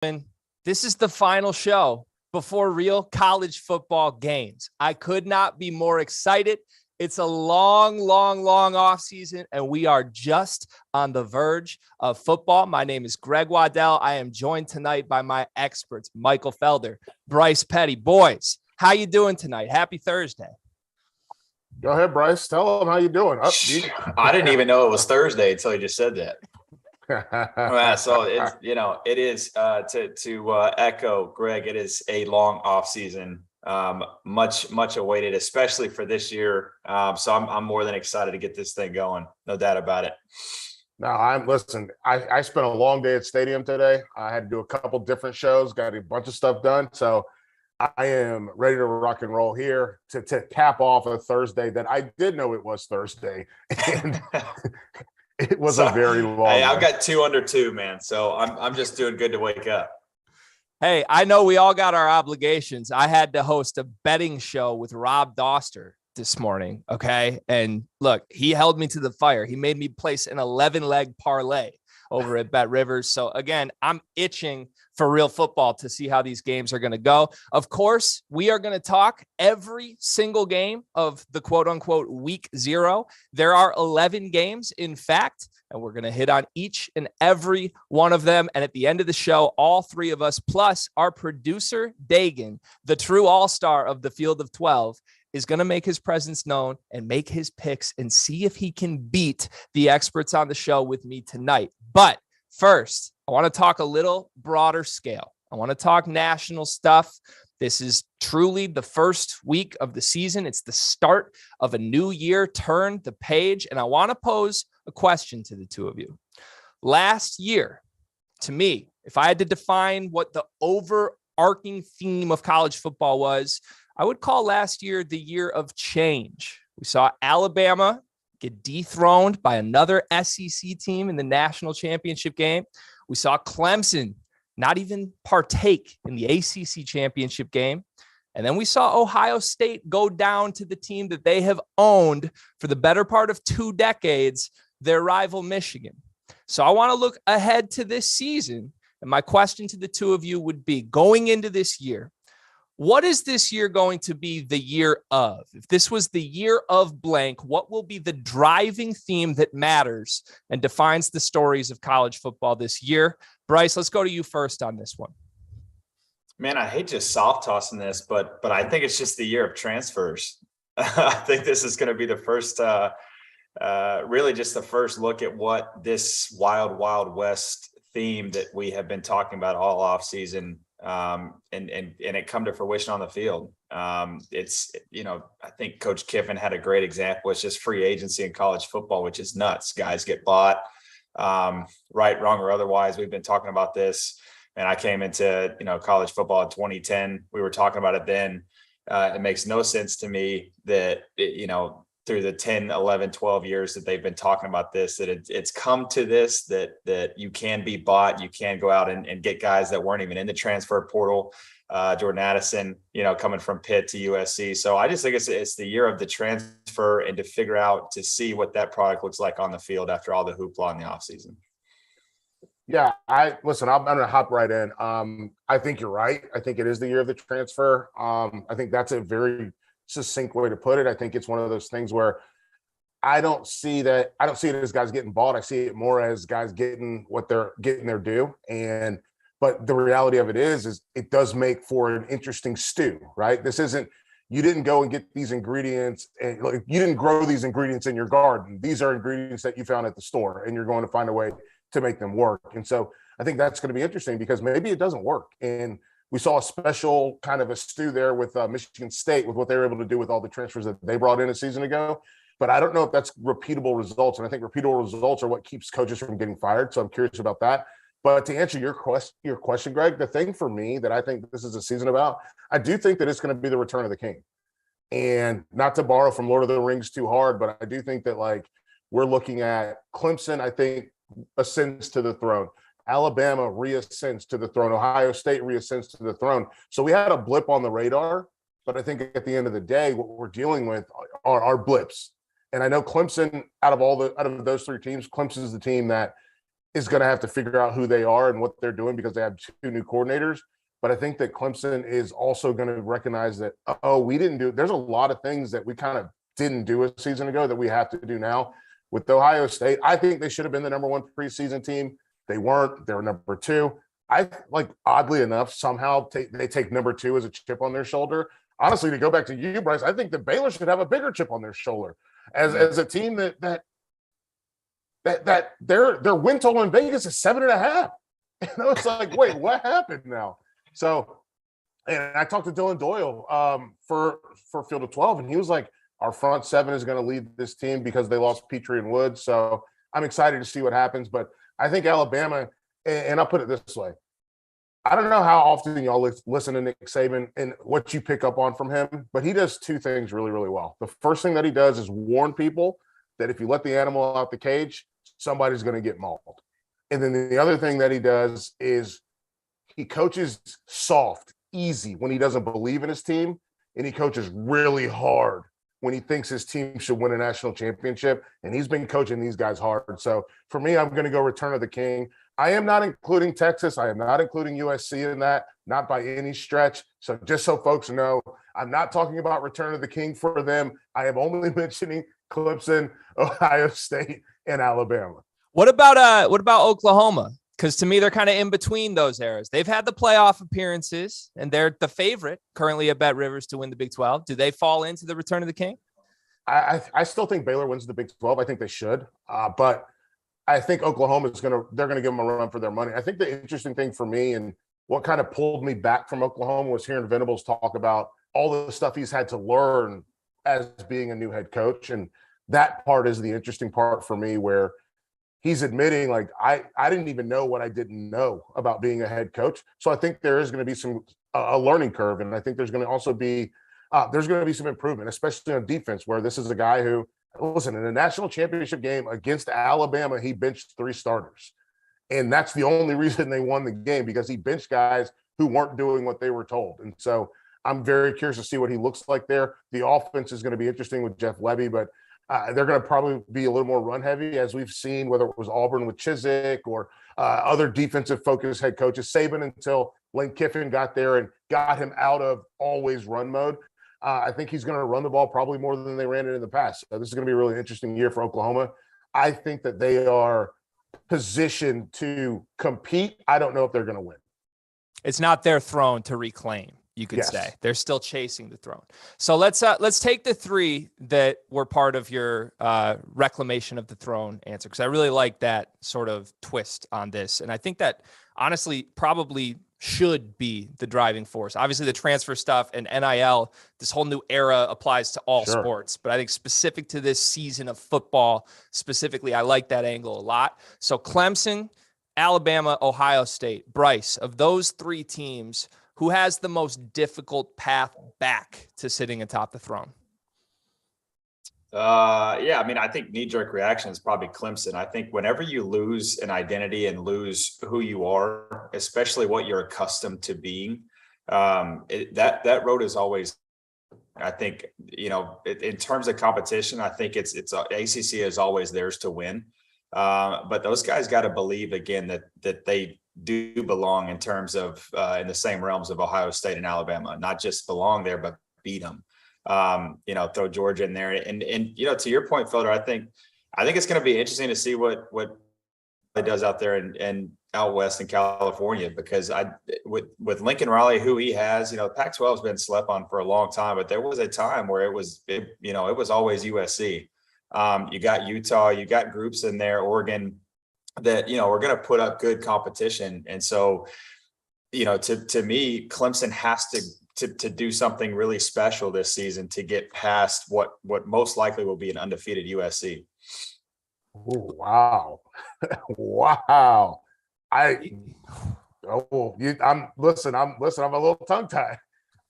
And this is the final show before real college football games. I could not be more excited. It's a long off season, and we are just on the verge of football. My name is Greg Waddell. I am joined tonight by my experts, Michael Felder, Bryce Petty. Boys, how you doing tonight? Happy Thursday. Go ahead, Bryce. Tell them how you doing. I didn't even know it was Thursday until you just said that. So it is to echo Greg. It is a long off season, much awaited, especially for this year. So I'm more than excited to get this thing going. No doubt about it. No, I spent a long day at stadium today. I had to do a couple different shows, got a bunch of stuff done. So I am ready to rock and roll here to cap off a Thursday that I did know it was Thursday. And it was a very long Hey, I've got 2 under 2, man. So I'm just doing good to wake up. Hey, I know we all got our obligations. I had to host a betting show with Rob Doster this morning. Okay. And look, he held me to the fire. He made me place an 11-leg parlay over at BetRivers. So again, I'm itching for real football to see how these games are going to go. Of course, we are going to talk every single game of the quote unquote week 0. There are 11 games, in fact, and we're going to hit on each and every one of them. And at the end of the show, all 3 of us, plus our producer, Dagan, the true all-star of the Field of 12, is going to make his presence known and make his picks and see if he can beat the experts on the show with me tonight. But first, I want to talk a little broader scale. I want to talk national stuff. This is truly the first week of the season. It's the start of a new year. Turn the page. And I want to pose a question to the 2 of you. Last year, to me, if I had to define what the overarching theme of college football was, I would call last year the year of change. We saw Alabama get dethroned by another SEC team in the national championship game. We saw Clemson not even partake in the ACC championship game. And then we saw Ohio State go down to the team that they have owned for the better part of 2 decades, their rival Michigan. So I want to look ahead to this season. And my question to the 2 of you would be, going into this year, what is this year going to be the year of? If this was the year of blank, what will be the driving theme that matters and defines the stories of college football this year? Bryce, let's go to you first on this one. Man, I hate just soft tossing this, but I think it's just the year of transfers. I think this is going to be the first, really just the first look at what this wild West theme that we have been talking about all off season and it come to fruition on the field. It's, I think Coach Kiffin had a great example. It's just free agency in college football, which is nuts. Guys get bought, right, wrong, or otherwise. We've been talking about this, and I came into, college football in 2010. We were talking about it then. It makes no sense to me that, through the 10, 11, 12 years that they've been talking about this, that it's come to this, that you can be bought, you can go out and get guys that weren't even in the transfer portal. Jordan Addison, coming from Pitt to USC. So I just think it's the year of the transfer and to figure out, to see what that product looks like on the field after all the hoopla in the offseason. Yeah, I'm going to hop right in. I think you're right. I think it is the year of the transfer. I think that's a very succinct way to put it. I think it's one of those things where I don't see it as guys getting bought. I see it more as guys getting what they're getting their due. But the reality of it is it does make for an interesting stew, right? This isn't, you didn't go and get these ingredients and you didn't grow these ingredients in your garden. These are ingredients that you found at the store, and you're going to find a way to make them work. And so I think that's going to be interesting, because maybe it doesn't work. And we saw a special kind of a stew there with Michigan State, with what they were able to do with all the transfers that they brought in a season ago. But I don't know if that's repeatable results. And I think repeatable results are what keeps coaches from getting fired. So I'm curious about that. But to answer your question, Greg, the thing for me that I think this is a season about, I do think that it's going to be the return of the king. And not to borrow from Lord of the Rings too hard, but I do think that we're looking at Clemson, I think, ascends to the throne. Alabama reascends to the throne. Ohio State reascends to the throne. So we had a blip on the radar, but I think at the end of the day, what we're dealing with are blips. And I know Clemson, out of those 3 teams, Clemson is the team that is going to have to figure out who they are and what they're doing because they have two new coordinators. But I think that Clemson is also going to recognize that, we didn't do – there's a lot of things that we kind of didn't do a season ago that we have to do now. With Ohio State, I think they should have been the number one preseason team. They weren't. They were number two. Oddly enough, somehow they take number two as a chip on their shoulder. Honestly, to go back to you, Bryce, I think that Baylor should have a bigger chip on their shoulder as a team that their win total in Vegas is 7.5. It's like, wait, what happened now? So, and I talked to Dylan Doyle for Field of 12, and he was like, our front seven is going to lead this team because they lost Petrie and Woods. So I'm excited to see what happens. But I think Alabama, and I'll put it this way, I don't know how often y'all listen to Nick Saban and what you pick up on from him, but he does two things really, really well. The first thing that he does is warn people that if you let the animal out the cage, somebody's going to get mauled. And then the other thing that he does is he coaches soft, easy when he doesn't believe in his team, and he coaches really hard when he thinks his team should win a national championship. And he's been coaching these guys hard. So for me, I'm going to go Return of the King. I am not including Texas. I am not including USC in that, not by any stretch. So just so folks know, I'm not talking about Return of the King for them. I am only mentioning Clemson, Ohio State, and Alabama. What about Oklahoma? Because to me, they're kind of in between those eras. They've had the playoff appearances, and they're the favorite currently at BetRivers to win the Big 12. Do they fall into the Return of the King? I still think Baylor wins the Big 12. I think they should. But I think Oklahoma they're going to give them a run for their money. I think the interesting thing for me and what kind of pulled me back from Oklahoma was hearing Venables talk about all the stuff he's had to learn as being a new head coach. And that part is the interesting part for me, where he's admitting, like, I didn't even know what I didn't know about being a head coach. So I think there is going to be a learning curve. And I think there's going to also be some improvement, especially on defense, where this is a guy who, listen, in a national championship game against Alabama, he benched 3 starters. And that's the only reason they won the game, because he benched guys who weren't doing what they were told. And so I'm very curious to see what he looks like there. The offense is going to be interesting with Jeff Levy, but they're going to probably be a little more run heavy, as we've seen, whether it was Auburn with Chizik or other defensive focused head coaches. Saban, until Lane Kiffin got there and got him out of always run mode. I think he's going to run the ball probably more than they ran it in the past. So this is going to be a really interesting year for Oklahoma. I think that they are positioned to compete. I don't know if they're going to win. It's not their throne to reclaim, you could say. They're still chasing the throne. So let's take the 3 that were part of your reclamation of the throne answer, because I really like that sort of twist on this. And I think that honestly probably should be the driving force. Obviously the transfer stuff and NIL, this whole new era applies to all sports, but I think specific to this season of football specifically, I like that angle a lot. So Clemson, Alabama, Ohio State. Bryce, of those 3 teams, who has the most difficult path back to sitting atop the throne? I mean, I think knee-jerk reaction is probably Clemson. I think whenever you lose an identity and lose who you are, especially what you're accustomed to being, that road is always, I think, in terms of competition, I think it's ACC is always theirs to win. But those guys got to believe again that they do belong in terms of in the same realms of Ohio State and Alabama, not just belong there, but beat them. Throw Georgia in there, and to your point, Felder, I think it's going to be interesting to see what it does out there and out west in California, because with Lincoln Riley, who he has, Pac-12 has been slept on for a long time, but there was a time where it was always USC. You got Utah, you got groups in there, Oregon, that we're going to put up good competition, and so to me, Clemson has to do something really special this season to get past what most likely will be an undefeated USC. Oh, wow. Wow. I'm a little tongue tied.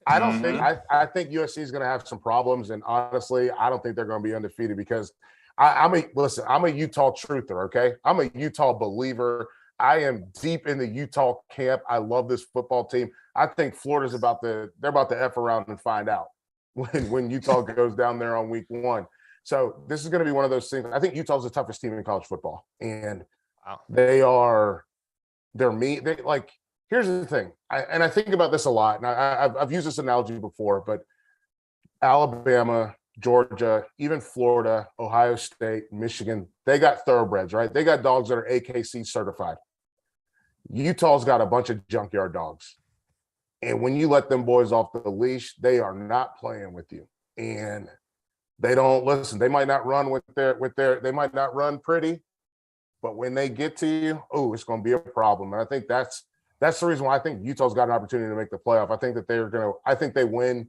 I don't think I think USC is going to have some problems, and honestly, I don't think they're going to be undefeated, because I'm a Utah truther. Okay. I'm a Utah believer. I am deep in the Utah camp. I love this football team. I think Florida's about to F around and find out when Utah goes down there on week 1. So this is going to be one of those things. I think Utah's the toughest team in college football. And Wow. They're mean. They like, here's the thing. I think about this a lot, and I've used this analogy before, but Alabama, Georgia, even Florida, Ohio State, Michigan, they got thoroughbreds, right? They got dogs that are AKC certified. Utah's got a bunch of junkyard dogs. And when you let them boys off the leash, they are not playing with you. And they don't listen. They might not run they might not run pretty, but when they get to you, oh, it's going to be a problem. And I think that's the reason why I think Utah's got an opportunity to make the playoff. I think that I think they win.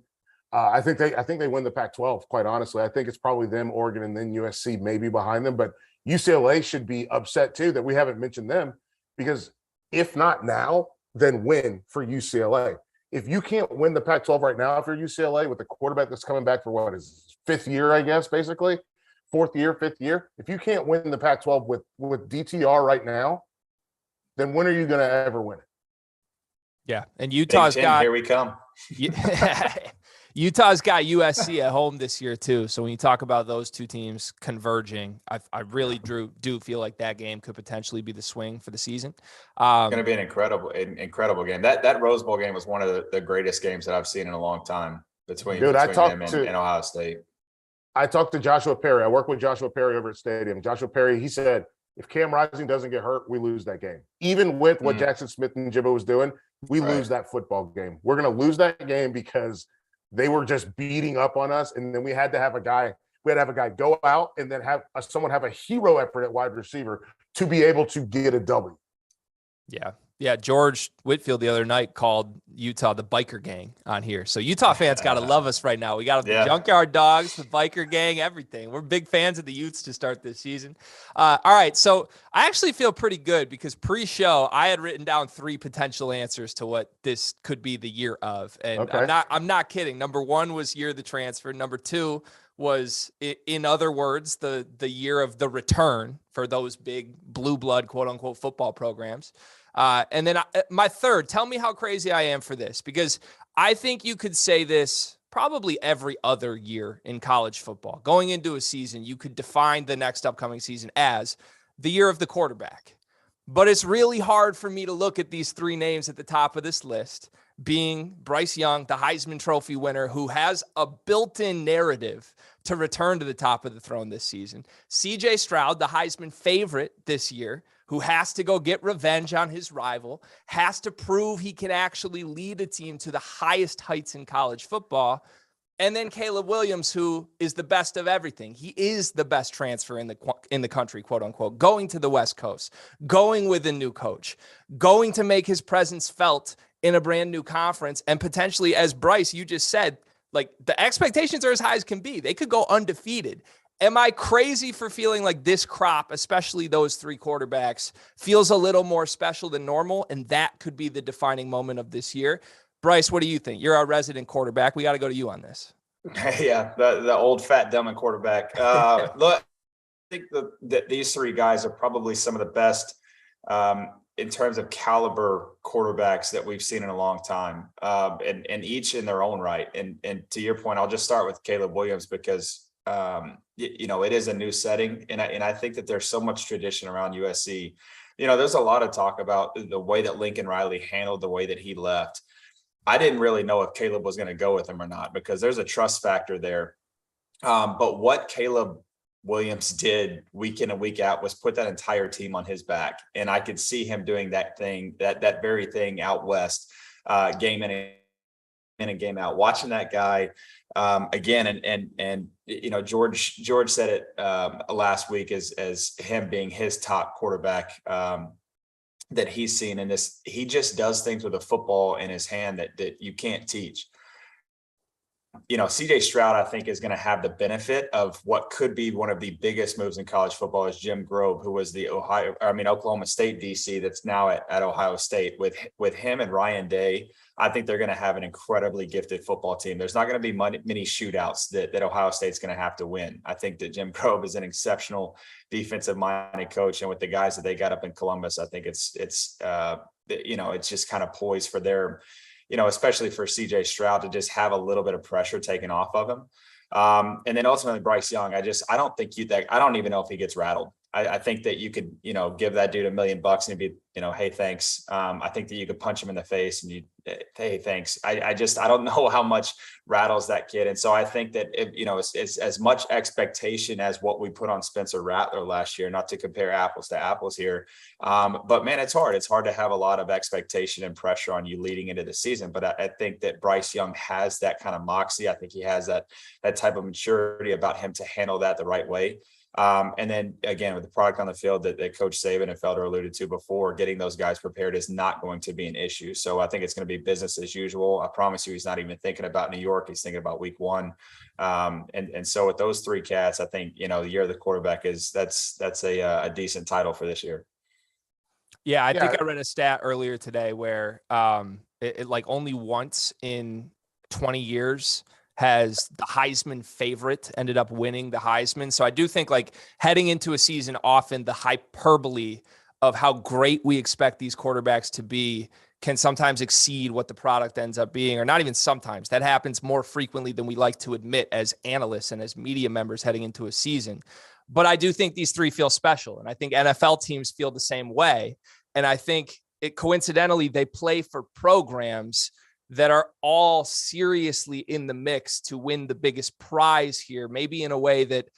I think they win the Pac-12, quite honestly. I think it's probably them, Oregon, and then USC maybe behind them. But UCLA should be upset too that we haven't mentioned them, because if not now, then when for UCLA? If you can't win the Pac-12 right now, if you're UCLA with the quarterback that's coming back for what is fifth year, I guess, basically, fifth year. If you can't win the Pac-12 with DTR right now, then when are you going to ever win it? Yeah, and Utah's got here we come. Utah's got USC at home this year too. So when you talk about those two teams converging, I really do feel like that game could potentially be the swing for the season. It's going to be an incredible game. That Rose Bowl game was one of the greatest games that I've seen in a long time between them and Ohio State. I talked to Joshua Perry. I work with Joshua Perry over at Stadium. Joshua Perry, he said, if Cam Rising doesn't get hurt, we lose that game. Even with what Jackson Smith and Jibba was doing, we lose that football game. We're going to lose that game because they were just beating up on us. And then we had to have a guy go out and then have someone have a hero effort at wide receiver to be able to get a W. Yeah. Yeah. George Whitfield the other night called Utah the biker gang on here. So Utah fans got to love us right now. We got the junkyard dogs, the biker gang, everything. We're big fans of the Utes to start this season. All right. So I actually feel pretty good because pre-show I had written down 3 potential answers to what this could be the year of. And I'm not kidding. Number 1 was year of the transfer. Number 2 was, in other words, the year of the return for those big blue blood, quote unquote, football programs. And then my third, tell me how crazy I am for this, because I think you could say this probably every other year in college football. Going into a season, you could define the next upcoming season as the year of the quarterback. But it's really hard for me to look at these 3 names at the top of this list, being Bryce Young, the Heisman Trophy winner, who has a built-in narrative to return to the top of the throne this season. CJ Stroud, the Heisman favorite this year, who has to go get revenge on his rival, has to prove he can actually lead a team to the highest heights in college football. And then Caleb Williams, who is the best of everything. He is the best transfer in the country, quote unquote, going to the West Coast, going with a new coach, going to make his presence felt in a brand new conference. And potentially, as Bryce, you just said, like, the expectations are as high as can be. They could go undefeated. Am I crazy for feeling like this crop, especially those 3 quarterbacks, feels a little more special than normal? And that could be the defining moment of this year. Bryce, what do you think? You're our resident quarterback. We got to go to you on this. Yeah, the old fat dumb and quarterback. Look, I think that these 3 guys are probably some of the best in terms of caliber quarterbacks that we've seen in a long time, and each in their own right. And to your point, I'll just start with Caleb Williams because it is a new setting, and I think that there's so much tradition around USC. There's a lot of talk about the way that Lincoln Riley handled the way that he left. I didn't really know if Caleb was going to go with him or not because there's a trust factor there. But what Caleb Williams did week in and week out was put that entire team on his back. And I could see him doing that thing, that very thing out West, game in and game out, watching that guy again. And George said it last week as him being his top quarterback that he's seen in this. He just does things with a football in his hand that you can't teach. CJ Stroud, I think, is going to have the benefit of what could be one of the biggest moves in college football is Jim Grove, who was the Oklahoma State DC that's now at Ohio State. With him and Ryan Day, I think they're going to have an incredibly gifted football team. There's not going to be many shootouts that Ohio State's going to have to win. I think that Jim Grove is an exceptional defensive-minded coach, and with the guys that they got up in Columbus, I think it's just kind of poised for their, especially for CJ Stroud to just have a little bit of pressure taken off of him. And then ultimately Bryce Young, I don't even know if he gets rattled. I think that you could, give that dude $1 million and he'd be, hey, thanks. I think that you could punch him in the face and hey, thanks. I don't know how much rattles that kid. And so I think that, it's as much expectation as what we put on Spencer Rattler last year, not to compare apples to apples here. But man, it's hard. It's hard to have a lot of expectation and pressure on you leading into the season. But I think that Bryce Young has that kind of moxie. I think he has that type of maturity about him to handle that the right way. And then again, with the product on the field that Coach Saban and Felder alluded to before, getting those guys prepared is not going to be an issue. So I think it's going to be business as usual. I promise you, he's not even thinking about New York. He's thinking about week 1. And so with those 3 cats, I think, the year of the quarterback that's a decent title for this year. Yeah. I think I read a stat earlier today where, it like only once in 20 years has the Heisman favorite ended up winning the Heisman. So I do think like heading into a season, often the hyperbole of how great we expect these quarterbacks to be can sometimes exceed what the product ends up being, or not even sometimes. That happens more frequently than we like to admit as analysts and as media members heading into a season. But I do think these 3 feel special. And I think NFL teams feel the same way. And I think coincidentally, they play for programs that are all seriously in the mix to win the biggest prize here, maybe in a way that,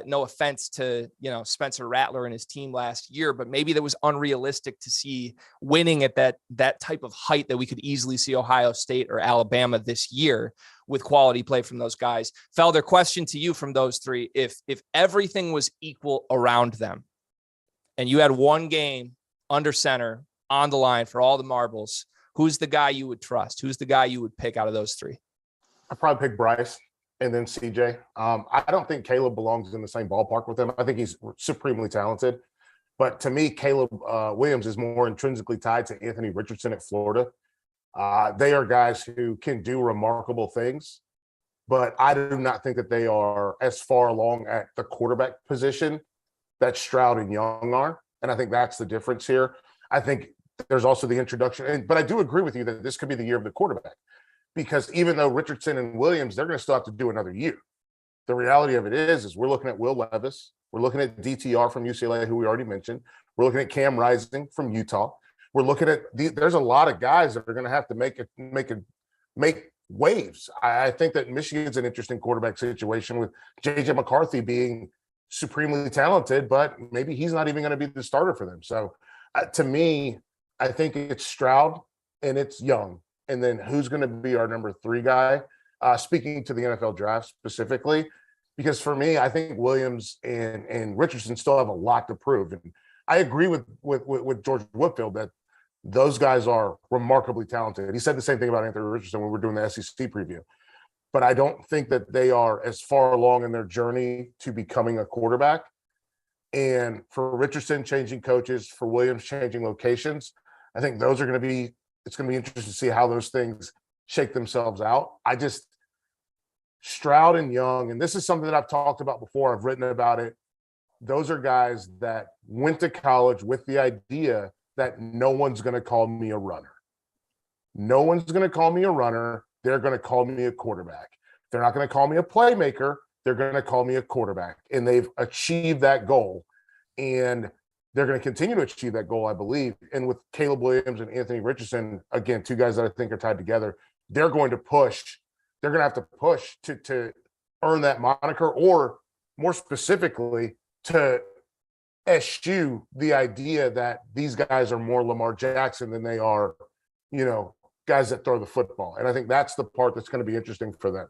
no offense to, Spencer Rattler and his team last year, but maybe that was unrealistic to see winning at that type of height that we could easily see Ohio State or Alabama this year with quality play from those guys. Felder, question to you from those 3. If everything was equal around them and you had one game under center on the line for all the marbles, who's the guy you would trust? Who's the guy you would pick out of those 3? I'd probably pick Bryce and then CJ. I don't think Caleb belongs in the same ballpark with him. I think he's supremely talented. But to me, Caleb Williams is more intrinsically tied to Anthony Richardson at Florida. They are guys who can do remarkable things, but I do not think that they are as far along at the quarterback position that Stroud and Young are. And I think that's the difference here. I think there's also the introduction, but I do agree with you that this could be the year of the quarterback, because even though Richardson and Williams, they're going to still have to do another year. The reality of it is we're looking at Will Levis. We're looking at DTR from UCLA, who we already mentioned. We're looking at Cam Rising from Utah. We're looking at there's a lot of guys that are going to have to make waves. I think that Michigan's an interesting quarterback situation with JJ McCarthy being supremely talented, but maybe he's not even going to be the starter for them. So to me, I think it's Stroud and it's Young. And then who's going to be our number 3 guy? Speaking to the NFL draft specifically, because for me, I think Williams and Richardson still have a lot to prove. And I agree with George Whitfield that those guys are remarkably talented. He said the same thing about Anthony Richardson when we were doing the SEC preview. But I don't think that they are as far along in their journey to becoming a quarterback. And for Richardson changing coaches, for Williams changing locations, I think those are going to be – it's going to be interesting to see how those things shake themselves out. Stroud and Young, and this is something that I've talked about before, I've written about it. Those are guys that went to college with the idea that no one's going to call me a runner. No one's going to call me a runner. They're going to call me a quarterback. They're not going to call me a playmaker. They're going to call me a quarterback. And they've achieved that goal. And they're going to continue to achieve that goal, I believe. And with Caleb Williams and Anthony Richardson, again, 2 guys that I think are tied together, they're going to push. They're going to have to push to earn that moniker, or more specifically, to eschew the idea that these guys are more Lamar Jackson than they are, guys that throw the football. And I think that's the part that's going to be interesting for them.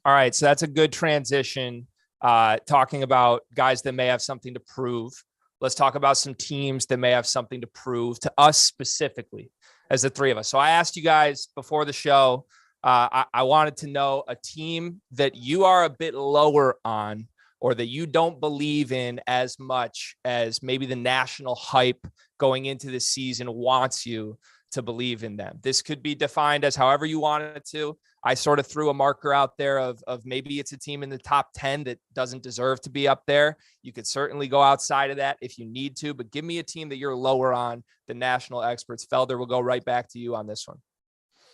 All right. So that's a good transition. Talking about guys that may have something to prove. Let's talk about some teams that may have something to prove to us specifically as the 3 of us. So I asked you guys before the show, I wanted to know a team that you are a bit lower on, or that you don't believe in as much as maybe the national hype going into this season wants you to believe in them. This could be defined as however you want it to. I sort of threw a marker out there of maybe it's a team in the top 10 that doesn't deserve to be up there. You could certainly go outside of that if you need to, but give me a team that you're lower on the national experts. Felder, will go right back to you on this one.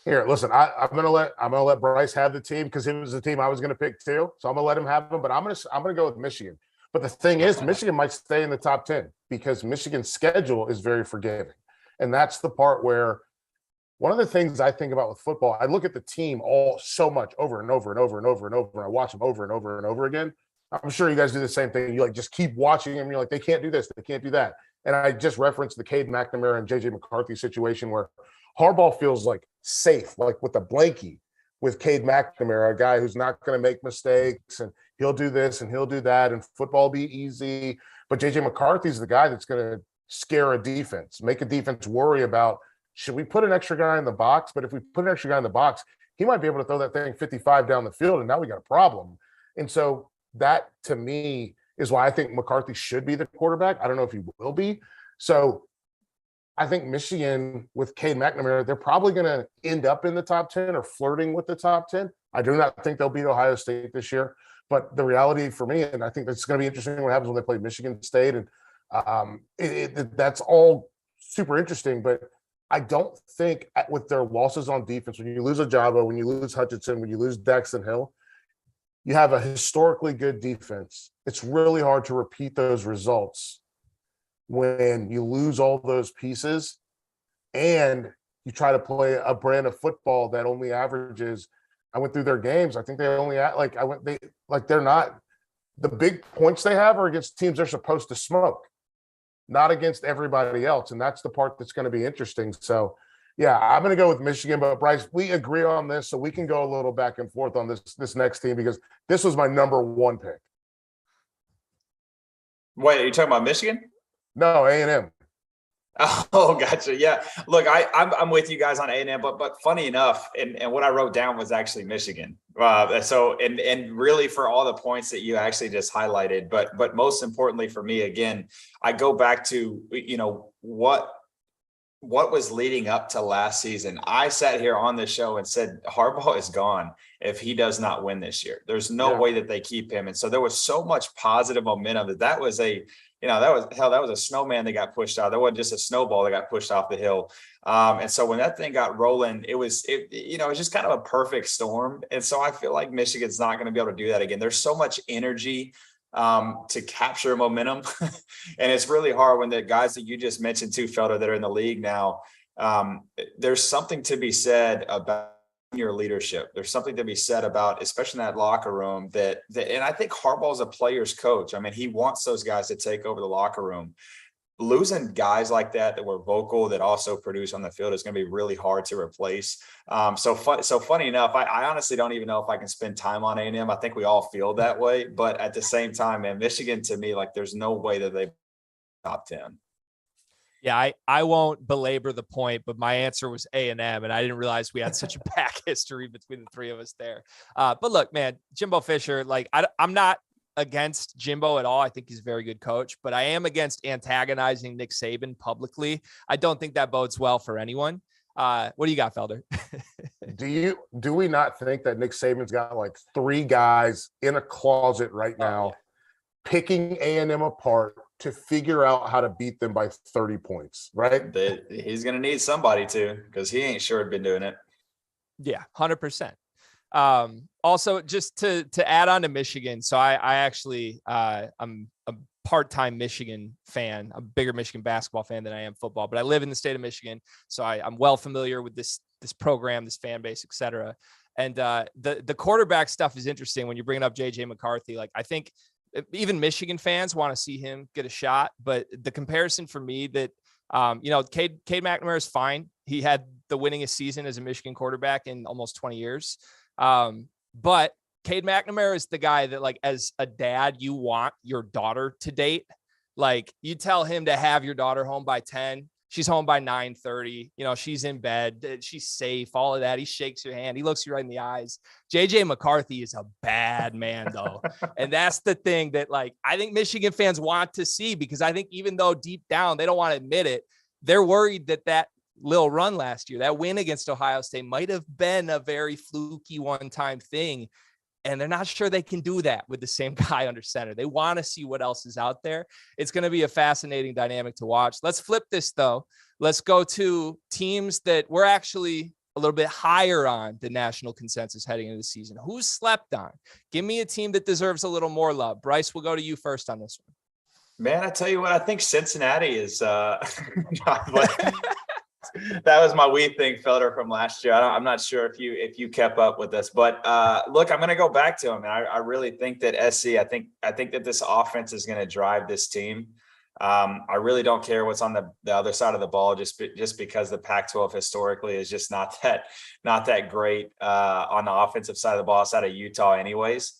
Here, listen, I'm gonna let Bryce have the team because it was the team I was gonna pick too. So I'm gonna let him have them, but I'm gonna go with Michigan. But the thing is, Michigan might stay in the top 10 because Michigan's schedule is very forgiving. And that's the part where one of the things I think about with football, I look at the team all so much over and over and over and over and over, and I watch them over and over and over again. I'm sure you guys do the same thing. You like just keep watching them. You're like, they can't do this, they can't do that. And I just referenced the Cade McNamara and JJ McCarthy situation where Harbaugh feels like safe, like with a blankie with Cade McNamara, a guy who's not going to make mistakes and he'll do this and he'll do that and football will be easy. But JJ McCarthy's the guy that's going to scare a defense, make a defense worry about, should we put an extra guy in the box? But if we put an extra guy in the box, he might be able to throw that thing 55 down the field, and now we got a problem. And so that, to me, is why I think McCarthy should be the quarterback. I don't know if he will be. So I think Michigan with Cade McNamara, they're probably going to end up in the top 10 or flirting with the top 10. I do not think they'll beat Ohio State this year. But the reality for me, and I think it's going to be interesting what happens when they play Michigan State, and that's all super interesting. But I don't think with their losses on defense, when you lose Ajabo, when you lose Hutchinson, when you lose Daxton Hill, you have a historically good defense. It's really hard to repeat those results when you lose all those pieces and you try to play a brand of football that only averages. I went through their games. I think they only they're not, the big points they have are against teams they're supposed to smoke, not against everybody else. And that's the part that's going to be interesting. So, yeah, I'm going to go with Michigan. But, Bryce, we agree on this, so we can go a little back and forth on this next team because this was my number one pick. Wait, are you talking about Michigan? No, A&M. Oh, gotcha. Yeah. Look, I'm with you guys on A&M, but funny enough, and what I wrote down was actually Michigan. So really for all the points that you actually just highlighted, but most importantly for me, again, I go back to, what was leading up to last season. I sat here on this show and said, Harbaugh is gone if he does not win this year. There's no way that they keep him. And so there was so much positive momentum that was that was a snowman that got pushed out. That wasn't just a snowball that got pushed off the hill. And so when that thing got rolling, it was just kind of a perfect storm. And so I feel like Michigan's not going to be able to do that again. There's so much energy to capture momentum. And it's really hard when the guys that you just mentioned too, Felder, that are in the league now, there's something to be said about your leadership. There's something to be said about, especially in that locker room, that and I think Harbaugh is a player's coach. I mean, he wants those guys to take over the locker room. Losing guys like that were vocal, that also produce on the field, is going to be really hard to replace. So funny enough, I honestly don't even know if I can spend time on A&M. I think we all feel that way, but at the same time, man, Michigan to me, like, there's no way that they top 10. Yeah, I won't belabor the point, but my answer was A&M, and I didn't realize we had such a back history between the three of us there. But look, man, Jimbo Fisher, like, I'm not against Jimbo at all. I think he's a very good coach, but I am against antagonizing Nick Saban publicly. I don't think that bodes well for anyone. What do you got, Felder? Do we not think that Nick Saban's got like three guys in a closet right now picking A&M apart to figure out how to beat them by 30 points, right? He's going to need somebody to, because he ain't sure been doing it. Yeah, 100%. Also, just to add on to Michigan. So I actually, I'm a part-time Michigan fan. I'm a bigger Michigan basketball fan than I am football, but I live in the state of Michigan. So I'm well familiar with this program, this fan base, et cetera. And the quarterback stuff is interesting when you're bringing up JJ McCarthy. Like, I think even Michigan fans want to see him get a shot, but the comparison for me that, Cade McNamara is fine. He had the winningest season as a Michigan quarterback in almost 20 years. But Cade McNamara is the guy that, like, as a dad, you want your daughter to date. Like, you tell him to have your daughter home by 10. She's home by 9:30. She's in bed. She's safe, all of that. He shakes your hand. He looks you right in the eyes. JJ McCarthy is a bad man, though. And that's the thing that, like, I think Michigan fans want to see, because I think even though deep down they don't want to admit it, they're worried that little run last year, that win against Ohio State, might have been a very fluky one-time thing. And they're not sure they can do that with the same guy under center. They want to see what else is out there. It's going to be a fascinating dynamic to watch. Let's flip this, though. Let's go to teams that we're actually a a little bit higher on the national consensus heading into the season? Who's slept on? Give me a team that deserves a little more love. Bryce, we'll go to you first on this one. Man, I tell you what, I think Cincinnati is that was my wee thing, Felder, from last year. I'm not sure if you kept up with this, but look, I'm going to go back to him. And I really think that SC, I think that this offense is going to drive this team. I really don't care what's on the other side of the ball, just because the Pac-12 historically is just not that great on the offensive side of the ball outside of Utah anyways.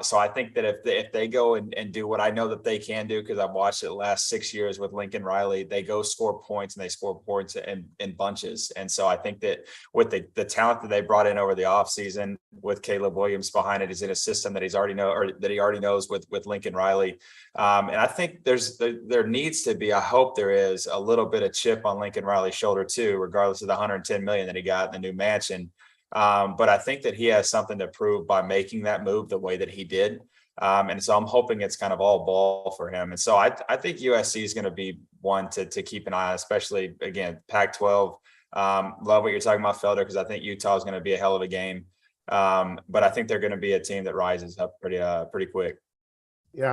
So I think that if they go and do what I know that they can do, because I've watched it the last 6 years with Lincoln Riley, they go score points, and they score points in bunches. And so I think that with the talent that they brought in over the offseason, with Caleb Williams behind it, is in a system that he already knows with Lincoln Riley. And I think there needs to be, I hope there is, a little bit of chip on Lincoln Riley's shoulder too, regardless of the $110 million that he got in the new mansion. But I think that he has something to prove by making that move the way that he did. And so I'm hoping it's kind of all ball for him. And so I think USC is going to be one to keep an eye on, especially, again, Pac-12. Love what you're talking about, Felder, because I think Utah is going to be a hell of a game. But I think they're going to be a team that rises up pretty quick. Yeah,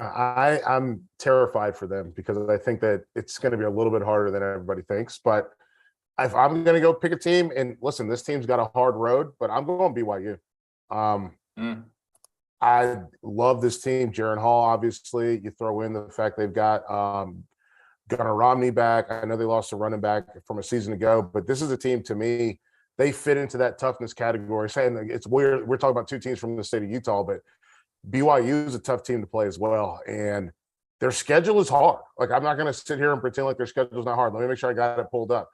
I'm terrified for them, because I think that it's going to be a little bit harder than everybody thinks. But if I'm going to go pick a team, and listen, this team's got a hard road, but I'm going BYU. I love this team. Jaron Hall, obviously. You throw in the fact they've got Gunnar Romney back. I know they lost a running back from a season ago, but this is a team, to me, they fit into that toughness category. Saying it's weird, we're talking about two teams from the state of Utah, but BYU is a tough team to play as well. And their schedule is hard. Like, I'm not going to sit here and pretend like their schedule is not hard. Let me make sure I got it pulled up.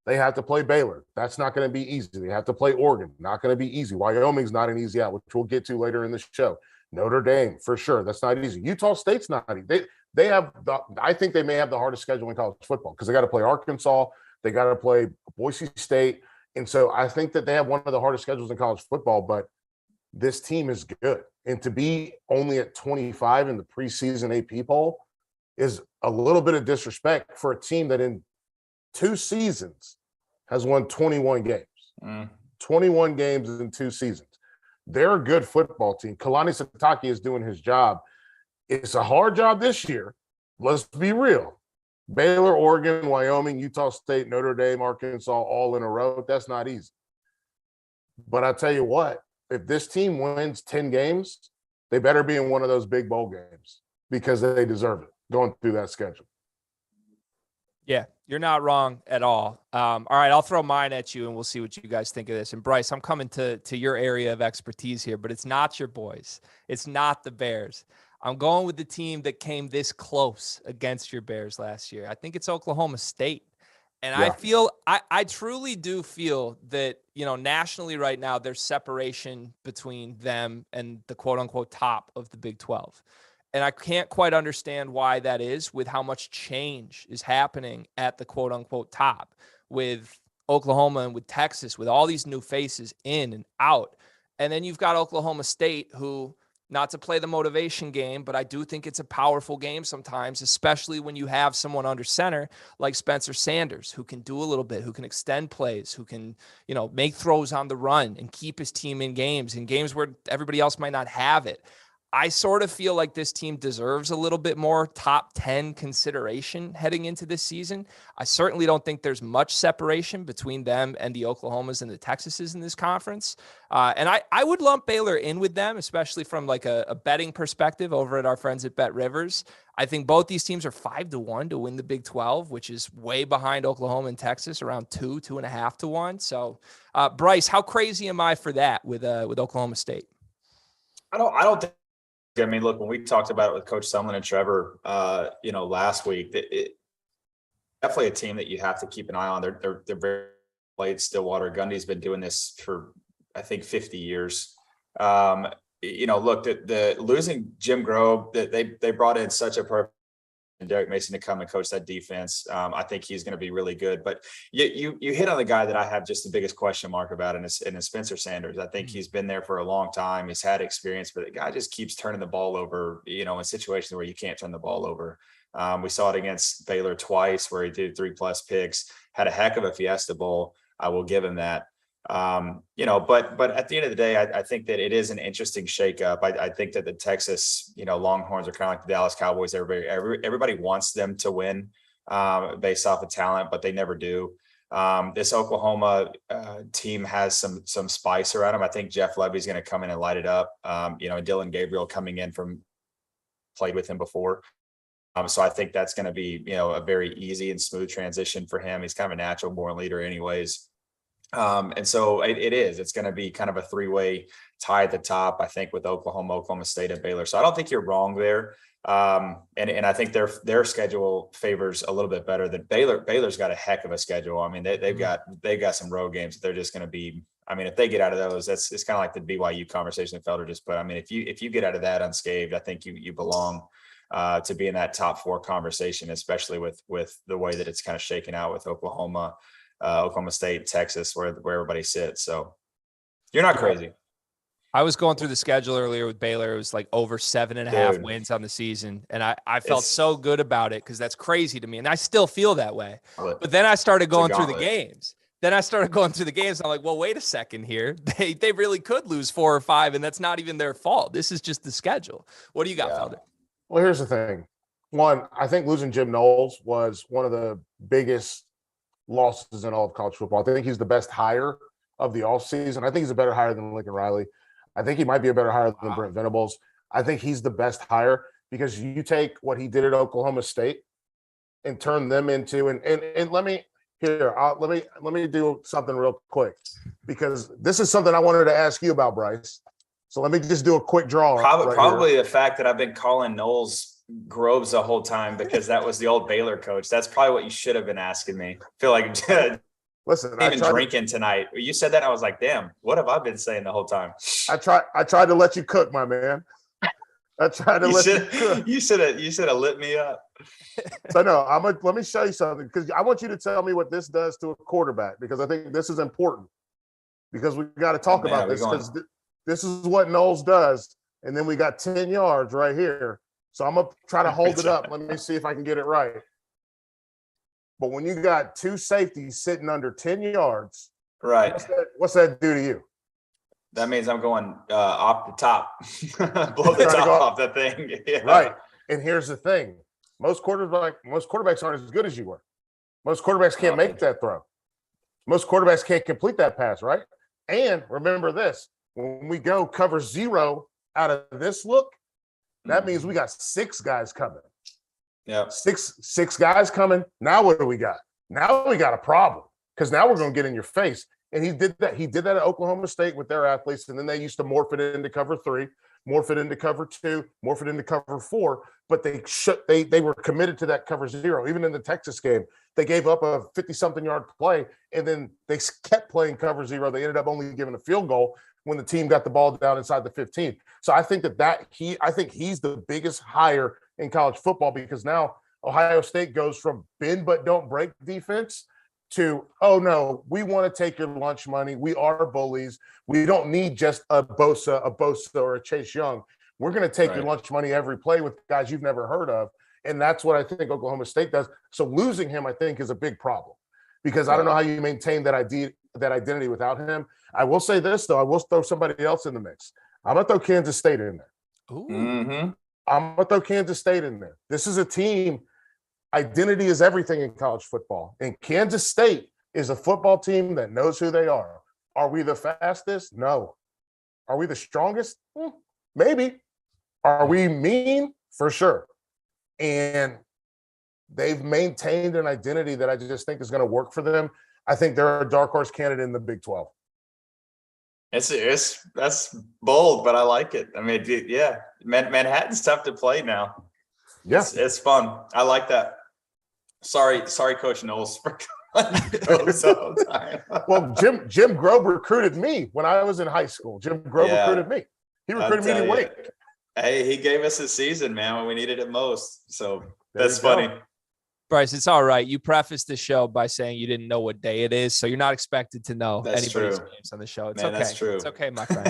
They have to play Baylor. That's not going to be easy. They have to play Oregon. Not going to be easy. Wyoming's not an easy out, which we'll get to later in the show. Notre Dame, for sure. That's not easy. Utah State's not easy. I think they may have the hardest schedule in college football, because they got to play Arkansas. They got to play Boise State. And so I think that they have one of the hardest schedules in college football, but this team is good. And to be only at 25 in the preseason AP poll is a little bit of disrespect for a team that in 2 seasons has won 21 games. 21 games in 2 seasons. They're a good football team. Kalani Sitake is doing his job. It's a hard job this year. Let's be real. Baylor, Oregon, Wyoming, Utah State, Notre Dame, Arkansas, all in a row. That's not easy. But I tell you what, if this team wins 10 games, they better be in one of those big bowl games, because they deserve it going through that schedule. Yeah, you're not wrong at all. All right, I'll throw mine at you, and we'll see what you guys think of this. And Bryce, I'm coming to your area of expertise here, but it's not your boys. It's not the Bears. I'm going with the team that came this close against your Bears last year. I think it's Oklahoma State. And yeah. I truly do feel that, nationally right now, there's separation between them and the quote unquote top of the Big 12. And I can't quite understand why that is, with how much change is happening at the quote unquote top, with Oklahoma and with Texas, with all these new faces in and out. And then you've got Oklahoma State, who, not to play the motivation game, but I do think it's a powerful game sometimes, especially when you have someone under center like Spencer Sanders, who can do a little bit, who can extend plays, who can, make throws on the run and keep his team in games where everybody else might not have it. I sort of feel like this team deserves a little bit more top 10 consideration heading into this season. I certainly don't think there's much separation between them and the Oklahomas and the Texases in this conference. And I would lump Baylor in with them, especially from like a betting perspective over at our friends at BetRivers. I think both these teams are 5-1 to win the Big 12, which is way behind Oklahoma and Texas, around 2.5 to 1. So, Bryce, how crazy am I for that with Oklahoma State? I don't think. I mean, look, when we talked about it with Coach Sumlin and Trevor, last week, definitely a team that you have to keep an eye on. They're very played. Stillwater Gundy's been doing this for, I think, 50 years. Look, the losing Jim Grove, that they brought in such a perfect Derek Mason to come and coach that defense. I think he's going to be really good. But you hit on the guy that I have just the biggest question mark about, and it's Spencer Sanders. I think he's been there for a long time. He's had experience, but the guy just keeps turning the ball over, in situations where you can't turn the ball over. We saw it against Baylor twice, where he did 3+ picks, had a heck of a Fiesta Bowl. I will give him that. But at the end of the day, I think that it is an interesting shakeup. I think that the Texas, Longhorns are kind of like the Dallas Cowboys. Everybody wants them to win based off of talent, but they never do. This Oklahoma team has some spice around them. I think Jeff Levy's going to come in and light it up. And Dylan Gabriel coming in played with him before. So I think that's going to be, a very easy and smooth transition for him. He's kind of a natural born leader anyways. And so it's going to be kind of a three-way tie at the top, I think, with Oklahoma State and Baylor. So I don't think you're wrong there. And I think their schedule favors a little bit better than Baylor. Baylor's got a heck of a schedule. I mean, they've got some road games that they're just going to be. I mean, if they get out of those, it's kind of like the BYU conversation that Felder just put. I mean, if you get out of that unscathed, I think you belong to be in that top 4 conversation, especially with the way that it's kind of shaken out with Oklahoma State, Texas, where everybody sits. So you're not crazy. I was going through the schedule earlier with Baylor. It was like over 7.5 wins on the season. And I felt so good about it because that's crazy to me. And I still feel that way. But then I started going through the games. And I'm like, well, wait a second here. They really could lose 4 or 5, and that's not even their fault. This is just the schedule. What do you got, Felder? Well, here's the thing. One, I think losing Jim Knowles was one of the biggest losses in all of college football. I think he's the best hire of the offseason. I think he's a better hire than Lincoln Riley. I think he might be a better hire than Brent Venables. I think he's the best hire because you take what he did at Oklahoma State and turn them into and let me do something real quick because this is something I wanted to ask you about, Bryce. So let me just do a quick draw. Probably the fact that I've been calling Knowles Groves the whole time because that was the old Baylor coach. That's probably what you should have been asking me. I feel like listen, even drinking tonight. You said that, I was like, damn, what have I been saying the whole time? I tried to let you cook, my man. I tried to let you cook. You should have lit me up. So no, let me show you something because I want you to tell me what this does to a quarterback because I think this is important because we got to talk about this because this is what Knowles does. And then we got 10 yards right here. So I'm going to try to hold it up. Let me see if I can get it right. But when you got 2 safeties sitting under 10 yards, right? What's that do to you? That means I'm going off the top, blow the top off the thing. Yeah. Right. And here's the thing. Most quarterbacks aren't as good as you were. Most quarterbacks can't make that throw. Most quarterbacks can't complete that pass, right? And remember this, when we go cover 0 out of this look, that means we got 6 guys coming. Yeah. Six guys coming. Now what do we got? Now we got a problem because now we're going to get in your face. And he did that. He did that at Oklahoma State with their athletes. And then they used to morph it into cover 3, morph it into cover 2, morph it into cover 4. But they were committed to that cover 0. Even in the Texas game, they gave up a 50-something yard play. And then they kept playing cover 0. They ended up only giving a field goal when the team got the ball down inside the 15. So I think I think he's the biggest hire in college football because now Ohio State goes from bend but don't break defense to, oh no, we want to take your lunch money. We are bullies. We don't need just a Bosa or a Chase Young. We're going to take your lunch money every play with guys you've never heard of. And that's what I think Oklahoma State does. So losing him, I think, is a big problem because I don't know how you maintain that identity without him. I will say this, though. I will throw somebody else in the mix. I'm going to throw Kansas State in there. Ooh. Mm-hmm. I'm going to throw Kansas State in there. This is a team. Identity is everything in college football. And Kansas State is a football team that knows who they are. Are we the fastest? No. Are we the strongest? Maybe. Are we mean? For sure. And they've maintained an identity that I just think is going to work for them. I think they're a dark horse candidate in the Big 12. That's bold, but I like it. I mean, yeah, Manhattan's tough to play now. Yeah, it's fun. I like that. Sorry, Coach Knowles for those all the time. Well, Jim Grove recruited me when I was in high school. Jim Grove recruited me. He recruited me to Wake. Hey, he gave us a season, man, when we needed it most. So that's funny. Bryce, it's all right. You prefaced the show by saying you didn't know what day it is, so you're not expected to know anybody's games on the show. It's okay. That's true. It's okay, my friend.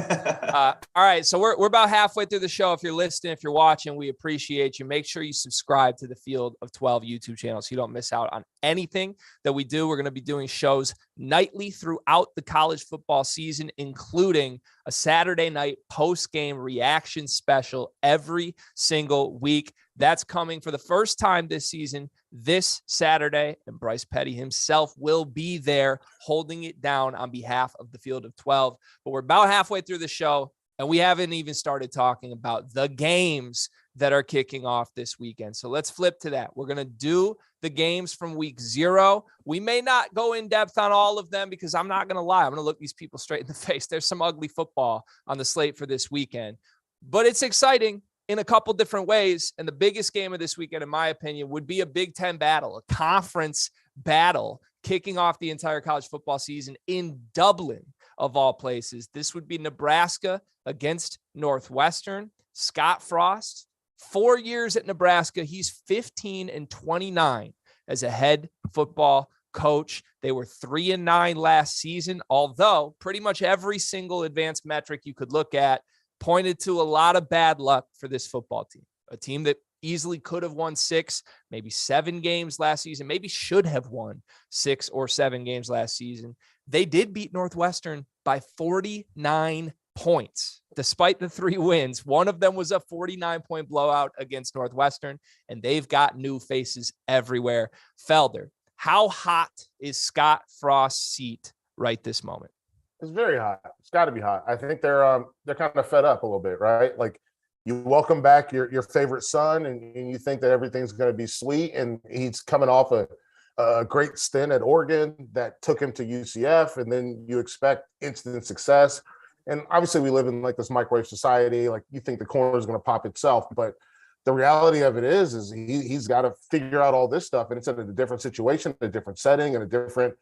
All right, so we're about halfway through the show. If you're listening, if you're watching, we appreciate you. Make sure you subscribe to the Field of 12 YouTube channel so you don't miss out on anything that we do. We're going to be doing shows nightly throughout the college football season, including a Saturday night post-game reaction special every single week. That's coming for the first time this season, this Saturday, and Bryce Petty himself will be there holding it down on behalf of the Field of 12. But we're about halfway through the show, and we haven't even started talking about the games that are kicking off this weekend. So let's flip to that. We're going to do the games from week 0. We may not go in depth on all of them because I'm not going to lie. I'm going to look these people straight in the face. There's some ugly football on the slate for this weekend, but it's exciting in a couple different ways. And the biggest game of this weekend, in my opinion, would be a Big Ten battle, a conference battle kicking off the entire college football season in Dublin, of all places. This would be Nebraska against Northwestern. Scott Frost, 4 years at Nebraska. He's 15-29 as a head football coach. They were 3-9 last season, although pretty much every single advanced metric you could look at pointed to a lot of bad luck for this football team, a team that easily could have won 6, maybe 7 games last season, maybe should have won 6 or 7 games last season. They did beat Northwestern by 49 points, despite the 3 wins. One of them was a 49-point blowout against Northwestern, and they've got new faces everywhere. Felder, how hot is Scott Frost's seat right this moment? It's very hot. It's got to be hot. I think they're kind of fed up a little bit, right? Like, you welcome back your favorite son, and you think that everything's going to be sweet, and he's coming off a great stint at Oregon that took him to UCF, and then you expect instant success. And obviously, we live in like this microwave society. Like, you think the corner is going to pop itself, but the reality of it is he's got to figure out all this stuff, and it's in a different situation, a different setting, and a different.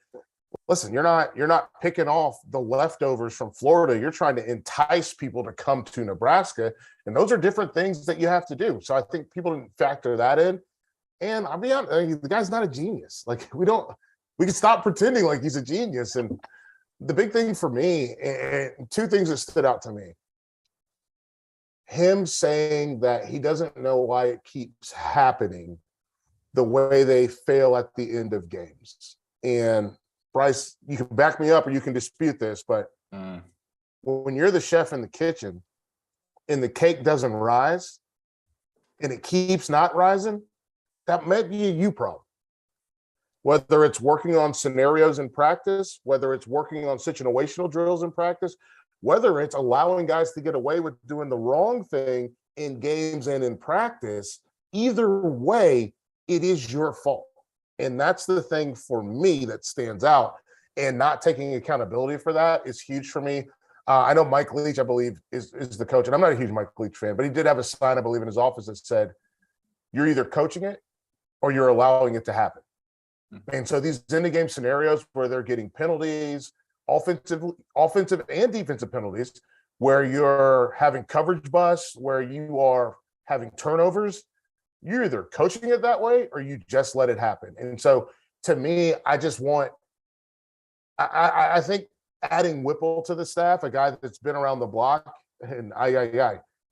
Listen, you're not picking off the leftovers from Florida. You're trying to entice people to come to Nebraska, and those are different things that you have to do. So I think people didn't factor that in. And I'll be honest, the guy's not a genius. Like, we can stop pretending like he's a genius. And the big thing for me, and 2 things that stood out to me, him saying that he doesn't know why it keeps happening the way they fail at the end of games. And Bryce, you can back me up or you can dispute this, but when you're the chef in the kitchen and the cake doesn't rise and it keeps not rising, that might be a you problem. Whether it's working on scenarios in practice, whether it's working on situational drills in practice, whether it's allowing guys to get away with doing the wrong thing in games and in practice, either way, it is your fault. And that's the thing for me that stands out, and not taking accountability for that is huge for me. I know Mike Leach, I believe, is the coach, and I'm not a huge Mike Leach fan, but he did have a sign, I believe, in his office that said, you're either coaching it or you're allowing it to happen. And so these end-of-game scenarios where they're getting penalties, offensive and defensive penalties, where you're having coverage busts, where you are having turnovers, you're either coaching it that way or you just let it happen. And so to me, I think adding Whipple to the staff, a guy that's been around the block, and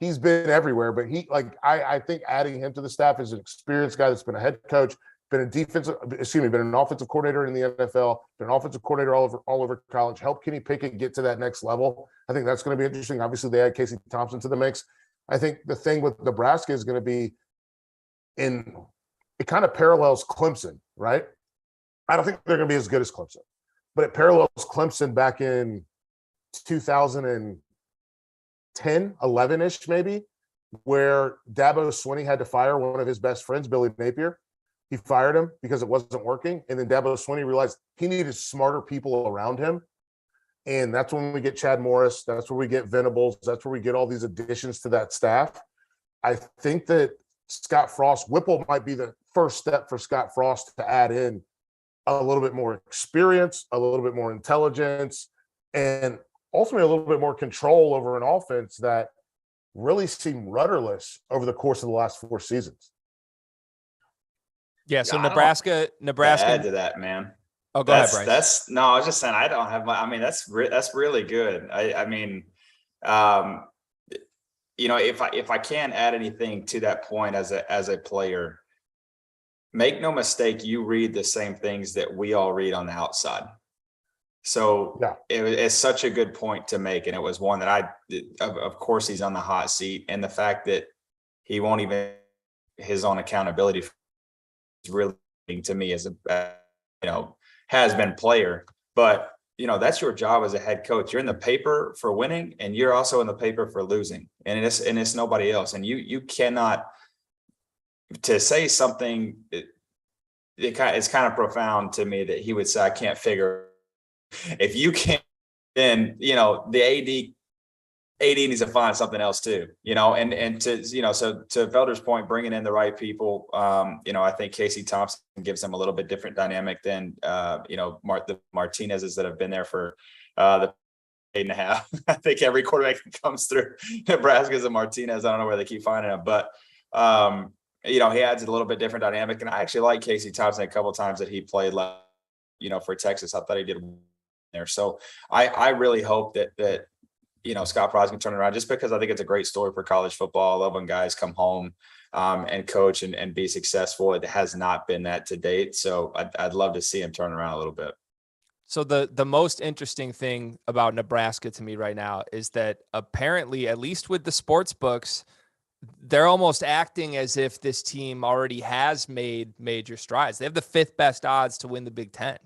he's been everywhere, but I think adding him to the staff as an experienced guy that's been a head coach, been an offensive coordinator in the NFL, been an offensive coordinator all over college, help Kenny Pickett get to that next level. I think that's going to be interesting. Obviously, they add Casey Thompson to the mix. I think the thing with Nebraska is going to be, it kind of parallels Clemson, right? I don't think they're going to be as good as Clemson, but it parallels Clemson back in 2010, 11-ish maybe, where Dabo Swinney had to fire one of his best friends, Billy Napier. He fired him because it wasn't working. And then Dabo Swinney realized he needed smarter people around him. And that's when we get Chad Morris. That's where we get Venables. That's where we get all these additions to that staff. I think that Scott Frost, Whipple might be the first step for Scott Frost to add in a little bit more experience, a little bit more intelligence, and ultimately a little bit more control over an offense that really seemed rudderless over the course of the last 4 seasons. Yeah. So I don't Nebraska. add to that, man. Oh, go ahead, Bryce. No, I was just saying I don't have my. I mean, that's really good. I mean, if I can add anything to that point as a player, make no mistake, you read the same things that we all read on the outside. So yeah. It's such a good point to make. And it was one that of course he's on the hot seat, and the fact that he won't even his own accountability is really to me as a, has been player, but that's your job as a head coach. You're in the paper for winning, and you're also in the paper for losing, and it's nobody else. And you cannot, to say something, it's kind of profound to me that he would say, I can't figure. If you can't, then the AD needs to find something else too, and to, so to Felder's point, bringing in the right people, I think Casey Thompson gives them a little bit different dynamic than, the Martinez's that have been there for the 8.5. I think every quarterback that comes through Nebraska is a Martinez. I don't know where they keep finding him, but, he adds a little bit different dynamic. And I actually like Casey Thompson a couple of times that he played, for Texas. I thought he did there. So I really hope that Scott Frost can turn it around, just because I think it's a great story for college football. I love when guys come home and coach and be successful. It has not been that to date. So I'd love to see him turn around a little bit. So the most interesting thing about Nebraska to me right now is that apparently, at least with the sports books, they're almost acting as if this team already has made major strides. They have the 5th best odds to win the Big Ten.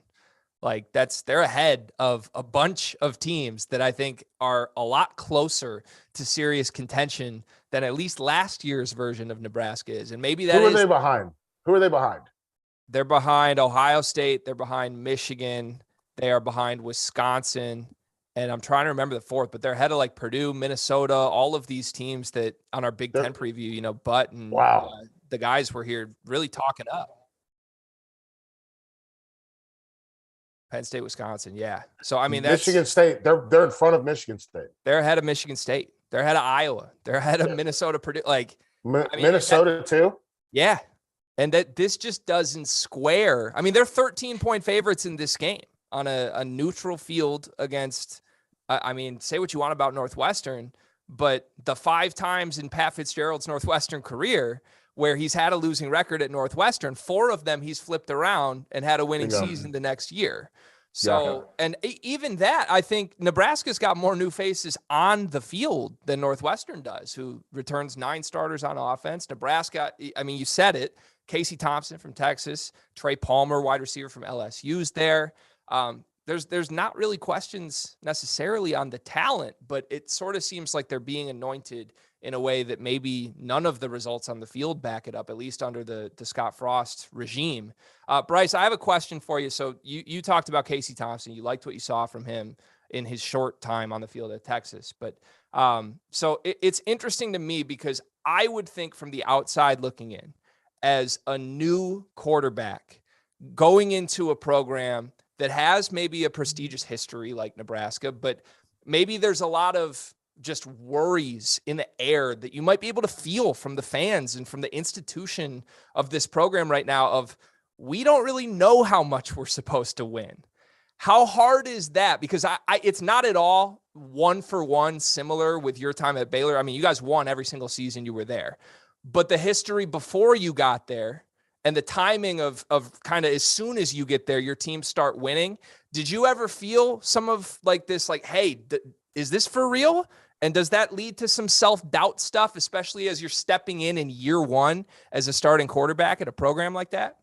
Like they're ahead of a bunch of teams that I think are a lot closer to serious contention than at least last year's version of Nebraska is. And maybe that Who are they behind? They're behind Ohio State. They're behind Michigan. They are behind Wisconsin. And I'm trying to remember the 4th, but they're ahead of like Purdue, Minnesota, all of these teams that on our Big Ten preview, Butt and the guys were here really talking up. Penn State, Wisconsin. Yeah. So, I mean, that's Michigan State. They're in front of Michigan State. They're ahead of Michigan State. They're ahead of Iowa. They're ahead of Minnesota, Purdue. Minnesota too. Yeah. And this just doesn't square. I mean, they're 13-point favorites in this game on a neutral field against, say what you want about Northwestern, but the 5 times in Pat Fitzgerald's Northwestern career where he's had a losing record at Northwestern, 4 of them he's flipped around and had a winning season the next year. So, and even that, I think Nebraska's got more new faces on the field than Northwestern does, who returns 9 starters on offense. Nebraska, you said it, Casey Thompson from Texas, Trey Palmer, wide receiver from LSU's there. There's not really questions necessarily on the talent, but it sort of seems like they're being anointed in a way that maybe none of the results on the field back it up, at least under the Scott Frost regime. Bryce, I have a question for you. So you talked about Casey Thompson. You liked what you saw from him in his short time on the field at Texas. But so it's interesting to me because I would think from the outside looking in, as a new quarterback going into a program that has maybe a prestigious history like Nebraska, but maybe there's a lot of just worries in the air that you might be able to feel from the fans and from the institution of this program right now of, we don't really know how much we're supposed to win. How hard is that? Because it's not at all 1-for-1 similar with your time at Baylor. I mean, you guys won every single season you were there, but the history before you got there and the timing of kind of as soon as you get there, your teams start winning. Did you ever feel some of like this, like, hey, is this for real? And does that lead to some self-doubt stuff, especially as you're stepping in year 1 as a starting quarterback at a program like that?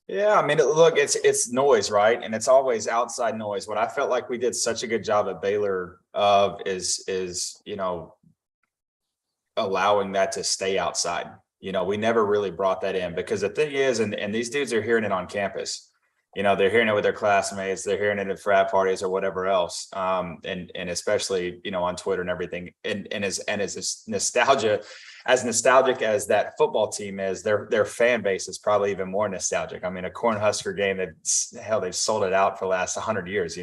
Yeah, I mean, look, it's noise, right? And it's always outside noise. What I felt like we did such a good job at Baylor of is allowing that to stay outside. We never really brought that in, because the thing is, and these dudes are hearing it on campus. They're hearing it with their classmates, they're hearing it at frat parties or whatever else. And especially, on Twitter and everything. And as nostalgic as that football team is, their fan base is probably even more nostalgic. I mean, a Cornhusker game they've sold it out for the last 100 years,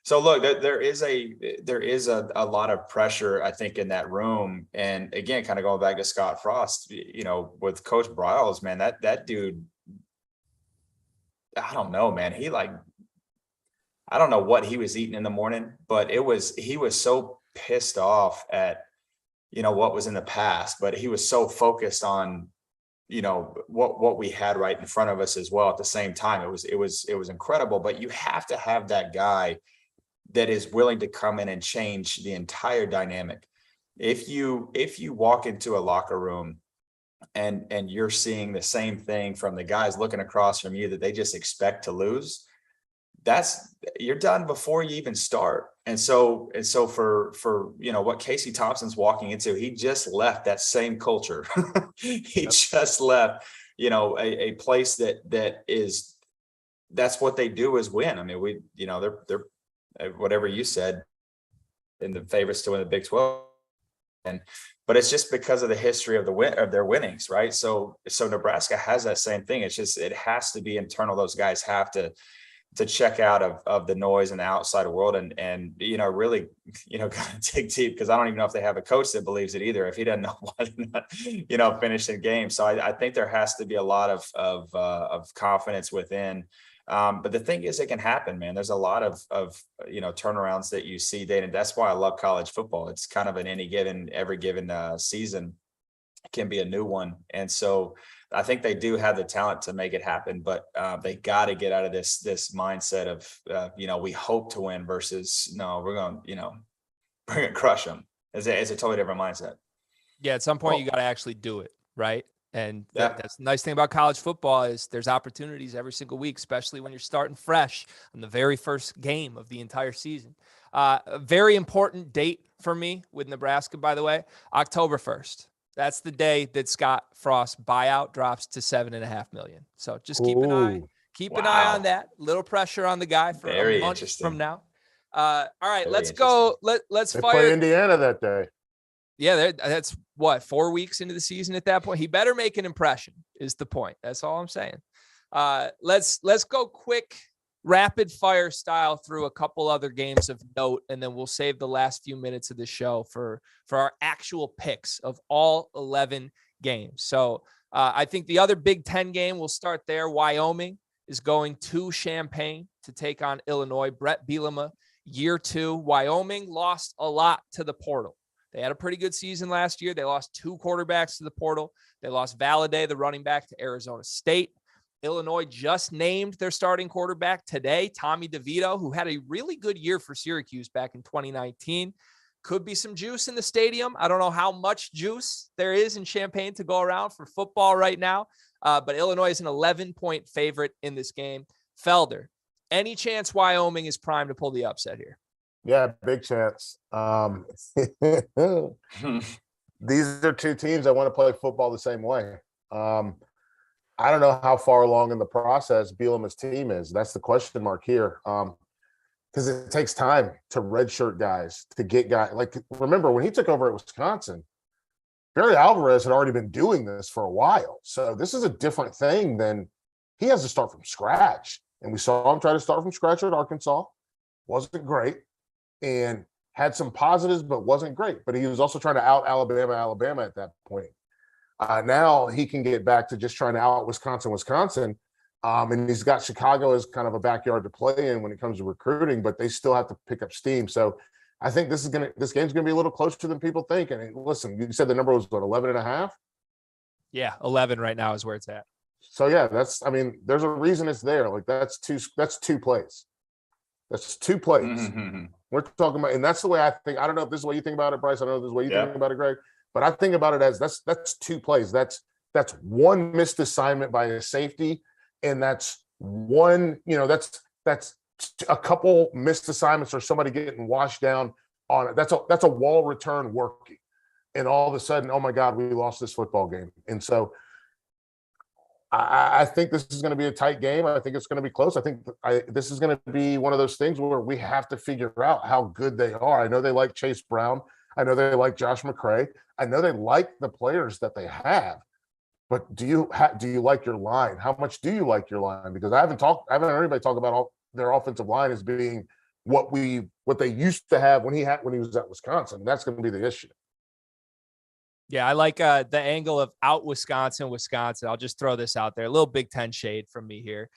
So look, there is a lot of pressure, I think, in that room. And again, kind of going back to Scott Frost, with Coach Briles, man, that dude, I don't know, man. I don't know what he was eating in the morning, but he was so pissed off at, what was in the past, but he was so focused on, what we had right in front of us as well. At the same time, it was incredible, but you have to have that guy that is willing to come in and change the entire dynamic. If you walk into a locker room and you're seeing the same thing from the guys looking across from you that they just expect to lose, you're done before you even start. And so for what Casey Thompson's walking into, he just left that same culture. He just left, a place that's what they do is win. I mean, they're whatever you said in the favorites to win the Big 12. But it's just because of the history of their winnings, right? So Nebraska has that same thing. It's just, it has to be internal. Those guys have to check out of the noise in the outside world and really, kind of dig deep, because I don't even know if they have a coach that believes it either, if he doesn't know why they're not, finishing games. So I think there has to be a lot of confidence within. But the thing is, it can happen, man. There's a lot of turnarounds that you see, Dana. That's why I love college football. It's kind of every given season can be a new one. And so I think they do have the talent to make it happen, but they got to get out of this mindset of, we hope to win versus, no, we're going to crush them. It's a totally different mindset. Yeah. At some point you got to actually do it. Right. And that's the nice thing about college football is there's opportunities every single week, especially when you're starting fresh on the very first game of the entire season. A very important date for me with Nebraska, by the way, October 1st. That's the day that Scott Frost's buyout drops to $7.5 million. So just keep an eye on that. Little pressure on the guy for a month from now. All right, let's go. Let's they fire play Indiana that day. Yeah, that's what, 4 weeks into the season at that point. He better make an impression is the point. That's all I'm saying. Let's go quick, rapid fire style through a couple other games of note, and then we'll save the last few minutes of the show for our actual picks of all 11 games. So I think the other Big Ten game, we'll start there. Wyoming is going to Champaign to take on Illinois. Brett Bielema, year 2. Wyoming lost a lot to the portal. They had a pretty good season last year. They lost 2 quarterbacks to the portal. They lost Valladay, the running back, to Arizona State. Illinois just named their starting quarterback today, Tommy DeVito, who had a really good year for Syracuse back in 2019. Could be some juice in the stadium. I don't know how much juice there is in Champaign to go around for football right now, but Illinois is an 11-point favorite in this game. Felder, any chance Wyoming is primed to pull the upset here? Yeah, big chance. These are two teams that want to play football the same way. I don't know how far along in the process Bielema's team is. That's the question mark here. Because it takes time to redshirt guys, to get guys. Like, remember, when he took over at Wisconsin, Barry Alvarez had already been doing this for a while. So this is a different thing than he has to start from scratch. And we saw him try to start from scratch at Arkansas. Wasn't great. And had some positives, but wasn't great. But he was also trying to out Alabama at that point. Now he can get back to just trying to out Wisconsin. And he's got Chicago as kind of a backyard to play in when it comes to recruiting, but they still have to pick up steam. So I think this game's gonna be a little closer than people think. And listen, you said the number was what, 11.5? Yeah, 11 right now is where it's at. So yeah, there's a reason it's there. Like that's two plays. That's 2 plays. Mm-hmm. We're talking about, and that's the way I think. I don't know if this is the way you think about it, Bryce. I don't know if this is the way you think about it, Greg. But I think about it as that's 2 plays. That's one missed assignment by a safety, and that's one, that's a couple missed assignments or somebody getting washed down on it. That's a wall return working. And all of a sudden, oh my God, we lost this football game. And so I think this is going to be a tight game. I think it's going to be close. I think this is going to be one of those things where we have to figure out how good they are. I know they like Chase Brown. I know they like Josh McCray. I know they like the players that they have. But do you like your line? How much do you like your line? Because I haven't heard anybody talk about their offensive line as being what they used to have when he was at Wisconsin. That's going to be the issue. Yeah, I like the angle of out Wisconsin. I'll just throw this out there. A little Big Ten shade from me here.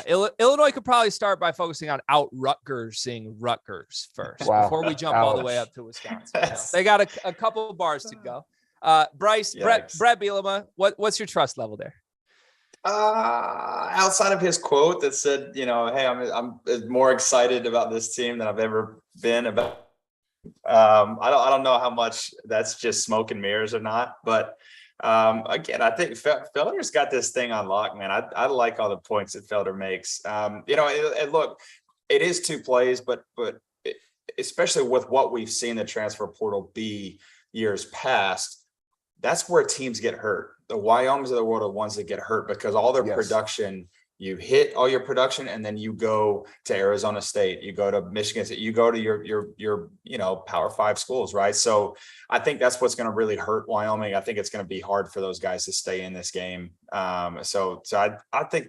Illinois could probably start by focusing on out Rutgersing Rutgers first before we jump all the way up to Wisconsin. They got a couple of bars to go. Bryce, Brett Bielema, what's your trust level there? Outside of his quote that said, hey, I'm more excited about this team than I've ever been about. I don't know how much that's just smoke and mirrors or not, but again, I think Felder's got this thing on lock, man. I like all the points that Felder makes. Look, it is 2 plays, but especially with what we've seen the transfer portal be years past, that's where teams get hurt. The Wyomings of the world are the ones that get hurt because all their production. You hit all your production, and then you go to Arizona State, you go to Michigan State, you go to your Power 5 schools, right? So I think that's what's going to really hurt Wyoming. I think it's going to be hard for those guys to stay in this game. So I think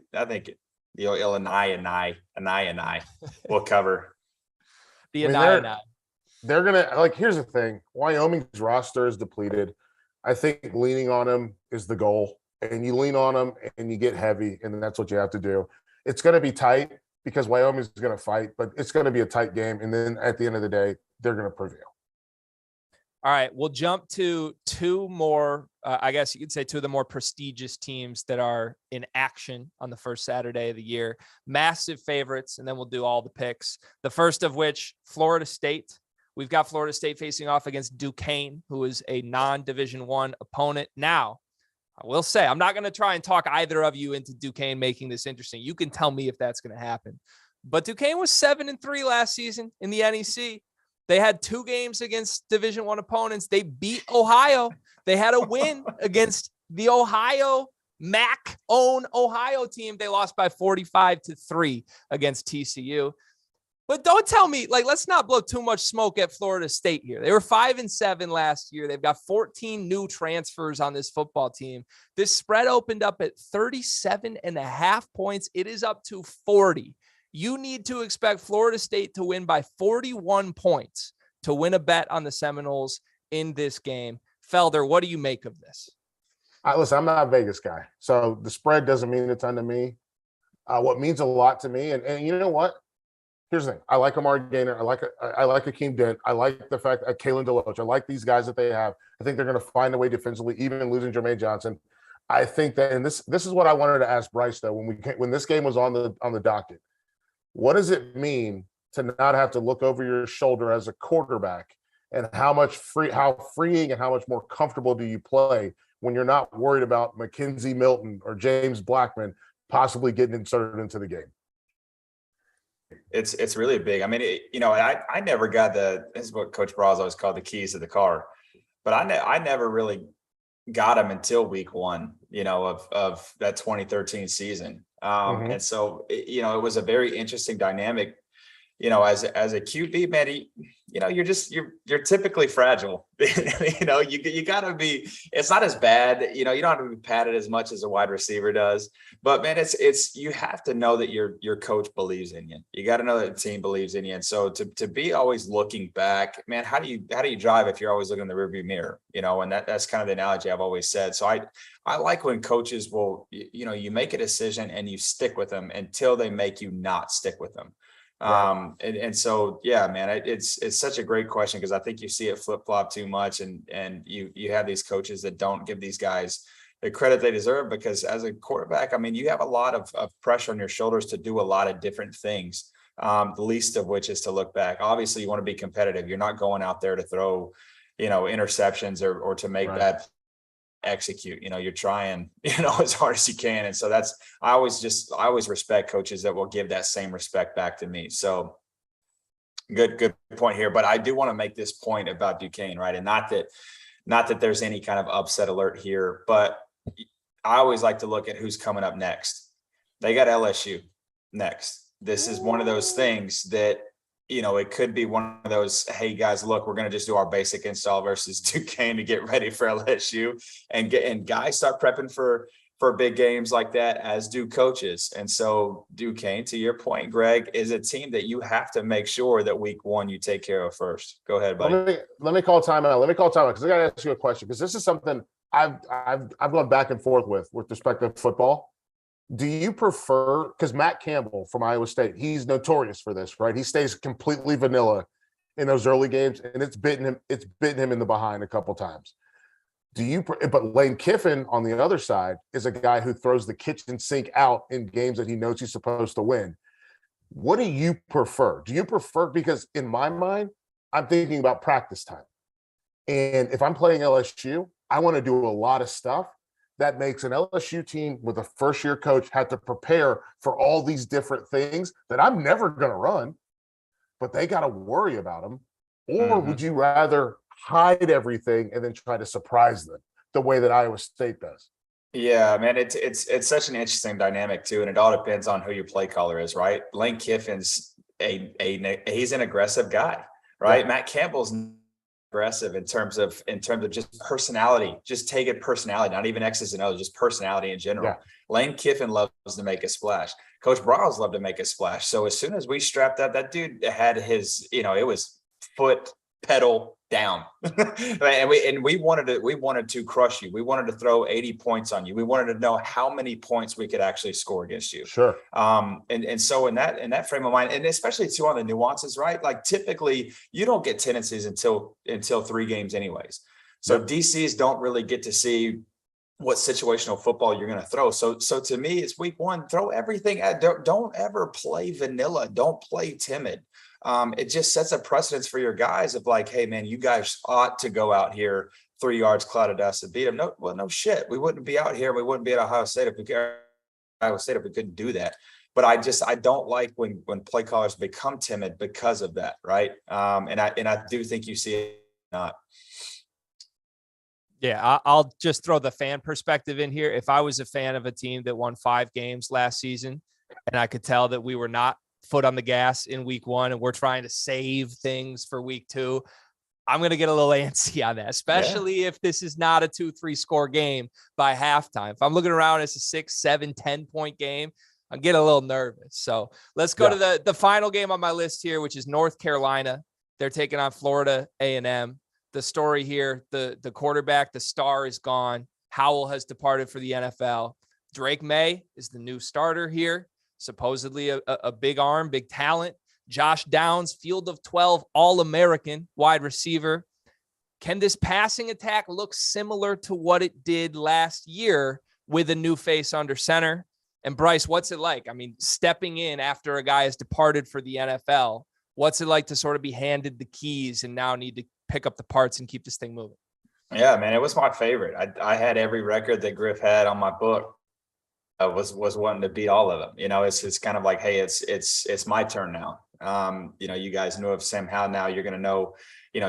Illinois and I will cover. They're gonna here's the thing: Wyoming's roster is depleted. I think leaning on them is the goal. And you lean on them and you get heavy, and that's what you have to do. It's going to be tight because Wyoming's going to fight, but it's going to be a tight game. And then at the end of the day, they're going to prevail. All right, we'll jump to 2 more, I guess you could say 2 of the more prestigious teams that are in action on the first Saturday of the year. Massive favorites, and then we'll do all the picks. The first of which, Florida State. We've got Florida State facing off against Duquesne, who is a non-Division I opponent. Now, I will say, I'm not going to try and talk either of you into Duquesne making this interesting. You can tell me if that's going to happen. But Duquesne was 7-3 last season in the NEC. They had 2 games against Division I opponents. They beat Ohio. They had a win against the Ohio MAC-owned Ohio team. They lost by 45-3 against TCU. But don't tell me, let's not blow too much smoke at Florida State here. They were 5-7 last year. They've got 14 new transfers on this football team. This spread opened up at 37.5 points. It is up to 40. You need to expect Florida State to win by 41 points to win a bet on the Seminoles in this game. Felder, what do you make of this? Listen, I'm not a Vegas guy, so the spread doesn't mean a ton to me. What means a lot to me, and you know what? Here's the thing. I like Amari Gaynor. I like Akeem Dent. I like the fact that Kalen DeLoach. I like these guys that they have. I think they're going to find a way defensively, even losing Jermaine Johnson. I think that, and this is what I wanted to ask Bryce though when this game was on the docket. What does it mean to not have to look over your shoulder as a quarterback, and how freeing and how much more comfortable do you play when you're not worried about Mackenzie Milton or James Blackman possibly getting inserted into the game? It's really big. I mean, I never got this is what Coach Bras always called the keys to the car, but I never really got them until week 1, of that 2013 season. And so, it was a very interesting dynamic, as a QB, man, you're typically fragile. You gotta be, it's not as bad, you don't have to be padded as much as a wide receiver does, but man, it's, you have to know that your coach believes in you. You got to know that the team believes in you. And so to be always looking back, man, how do you drive if you're always looking in the rearview mirror, and that's kind of the analogy I've always said. So I like when coaches will, you make a decision and you stick with them until they make you not stick with them. Right. And so, yeah, man, it's such a great question, because I think you see it flip flop too much, and you have these coaches that don't give these guys the credit they deserve, because as a quarterback, I mean, you have a lot of pressure on your shoulders to do a lot of different things. The least of which is to look back. Obviously you want to be competitive. You're not going out there to throw, interceptions or to make that execute. You're trying, as hard as you can. And so I always respect coaches that will give that same respect back to me. So good point here. But I do want to make this point about Duquesne, right? And not that there's any kind of upset alert here, but I always like to look at who's coming up next. They got LSU next. This is one of those things that, it could be one of those, hey guys, look, we're going to just do our basic install versus Duquesne to get ready for LSU, and guys start prepping for for big games like that, as do coaches. And so Duquesne, to your point, Greg, is a team that you have to make sure that week one you take care of first. Go ahead, buddy. Let me call timeout. Because I got to ask you a question, because this is something I've gone back and forth with respect to football. Do you prefer, because Matt Campbell from Iowa State, he's notorious for this, right? He stays completely vanilla in those early games, and it's bitten him in the behind a couple times. But Lane Kiffin on the other side is a guy who throws the kitchen sink out in games that he knows he's supposed to win. What do you prefer? Do you prefer, because in my mind, I'm thinking about practice time. And if I'm playing LSU, I want to do a lot of stuff that makes an LSU team with a first-year coach have to prepare for all these different things that I'm never going to run, but they got to worry about them. Or would you rather hide everything and then try to surprise them the way that Iowa State does? Yeah, man, it's such an interesting dynamic too, and it all depends on who your play caller is, right? Lane Kiffin's he's an aggressive guy, right? Yeah. Matt Campbell's aggressive in terms of just personality, just take it personality, not even X's and O's, just personality in general. Yeah. Lane Kiffin loves to make a splash. Coach Brawls loved to make a splash. So as soon as we strapped up, that dude had his, it was foot pedal down. and we wanted to crush you. We wanted to throw 80 points on you. We wanted to know how many points we could actually score against you. Sure. And so in that frame of mind, and especially too on the nuances, right? Like typically you don't get tendencies until 3 games anyways. So yep. DCs don't really get to see what situational football you're going to throw. So to me, it's week 1, throw everything at, don't ever play vanilla. Don't play timid. It just sets a precedence for your guys of like, hey man, you guys ought to go out here 3 yards cloud of dust and beat them. No shit. We wouldn't be out here. We wouldn't be at Ohio State if we couldn't do that. But I don't like when play callers become timid because of that. Right. And I do think you see it not. Yeah, I'll just throw the fan perspective in here. If I was a fan of a team that won 5 games last season and I could tell that we were not foot on the gas in week 1 and we're trying to save things for week 2, I'm going to get a little antsy on that, especially if this is not a 2-3 score game by halftime. If I'm looking around as a 6, 7, 10 point game, I'm getting a little nervous. So let's go to the final game on my list here, which is North Carolina. They're taking on Florida A&M. The story here, the quarterback, the star is gone. Howell has departed for the NFL. Drake May is the new starter here. Supposedly a big arm, big talent. Josh Downs, field of 12, All-American wide receiver. Can this passing attack look similar to what it did last year with a new face under center? And Bryce, what's it like? I mean, stepping in after a guy has departed for the NFL, what's it like to sort of be handed the keys and now need to pick up the parts and keep this thing moving? Yeah, man, it was my favorite. I had every record that Griff had on my book. I was wanting to beat all of them. It's kind of like, hey, it's my turn now. You guys know of Sam Howell now. You're going to know,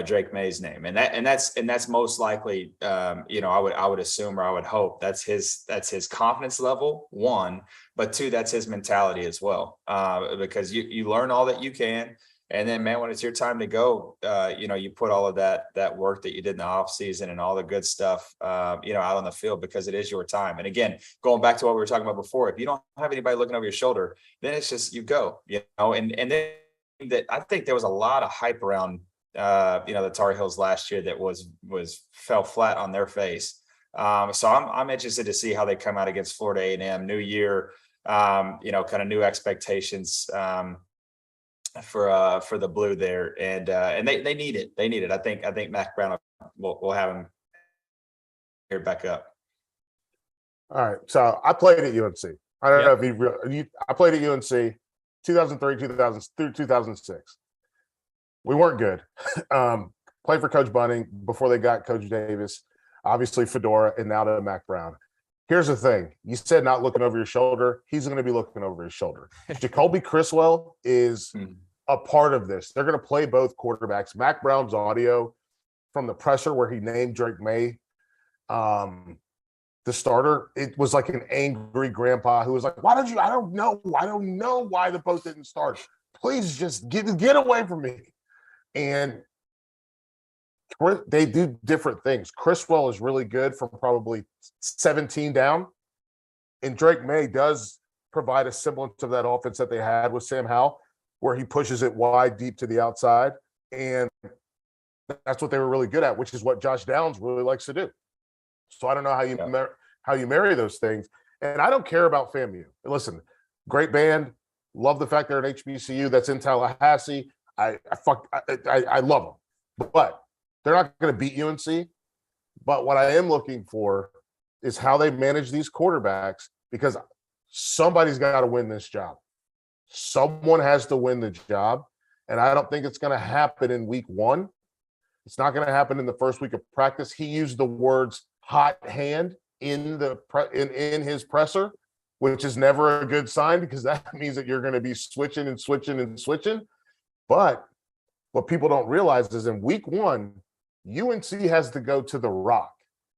Drake May's name, and that's most likely, I would assume, or I would hope that's his confidence level, 1, but 2, that's his mentality as well. Because you learn all that you can. And then, man, when it's your time to go, you put all of that work that you did in the off season and all the good stuff, out on the field, because it is your time. And again, going back to what we were talking about before, if you don't have anybody looking over your shoulder, then it's just you go, and then that I think there was a lot of hype around, the Tar Heels last year that fell flat on their face. So I'm interested to see how they come out against Florida A&M. New year, kind of new expectations. For the blue there, and they need it. They need it. I think Mac Brown will have him here back up. All right. So I played at UNC. I don't know if I played at UNC 2003, 2000 through 2006. We weren't good. Played for Coach Bunning before they got Coach Davis, obviously Fedora, and now to Mac Brown. Here's the thing. You said not looking over your shoulder. He's going to be looking over his shoulder. Jacoby Criswell is a part of this. They're going to play both quarterbacks. Mac Brown's audio from the presser where he named Drake May, the starter, it was like an angry grandpa who was like, I don't know why the boat didn't start. Please just get away from me. And they do different things. Criswell is really good from probably 17 down. And Drake May does provide a semblance of that offense that they had with Sam Howell, where he pushes it wide, deep to the outside. And that's what they were really good at, which is what Josh Downs really likes to do. So I don't know how you marry those things. And I don't care about FAMU. Listen, great band. Love the fact they're at HBCU. That's in Tallahassee. I love them. But they're not going to beat UNC. But what I am looking for is how they manage these quarterbacks, because somebody's got to win this job. Someone has to win the job. And I don't think it's going to happen in week 1. It's not going to happen in the first week of practice. He used the words hot hand in his presser, which is never a good sign, because that means that you're going to be switching and switching and switching. But what people don't realize is in week 1, UNC has to go to the Rock.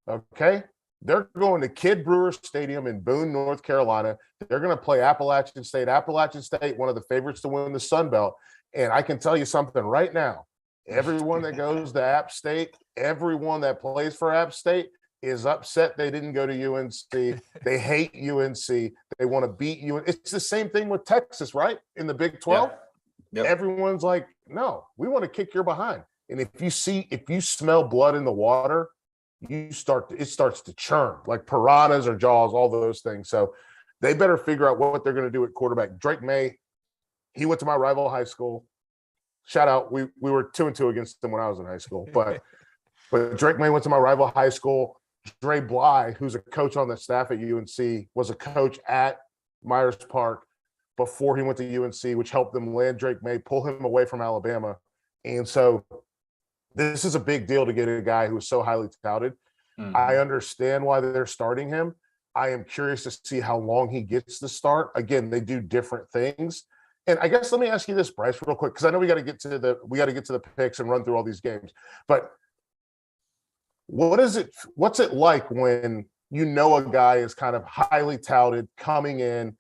Okay? They're going to Kidd Brewer Stadium in Boone, North Carolina. They're going to play Appalachian State. Appalachian State, one of the favorites to win the Sun Belt. And I can tell you something right now. Everyone that goes to App State, everyone that plays for App State is upset they didn't go to UNC. They hate UNC. They want to beat UNC. It's the same thing with Texas, right? In the Big 12. Yep. Everyone's like, no, we want to kick your behind. And if you smell blood in the water, it starts to churn, like piranhas or jaws, all those things. So they better figure out what they're going to do at quarterback. Drake May, he went to my rival high school. Shout out. We were 2-2 against them when I was in high school. But Drake May went to my rival high school. Dre Bly, who's a coach on the staff at UNC, was a coach at Myers Park before he went to UNC, which helped them land Drake May, pull him away from Alabama. And so this is a big deal to get a guy who is so highly touted. Mm-hmm. I understand why they're starting him. I am curious to see how long he gets to start. Again, they do different things. And I guess let me ask you this, Bryce, real quick, because I know we got to get to the picks and run through all these games. But what's it like when you know a guy is kind of highly touted coming in?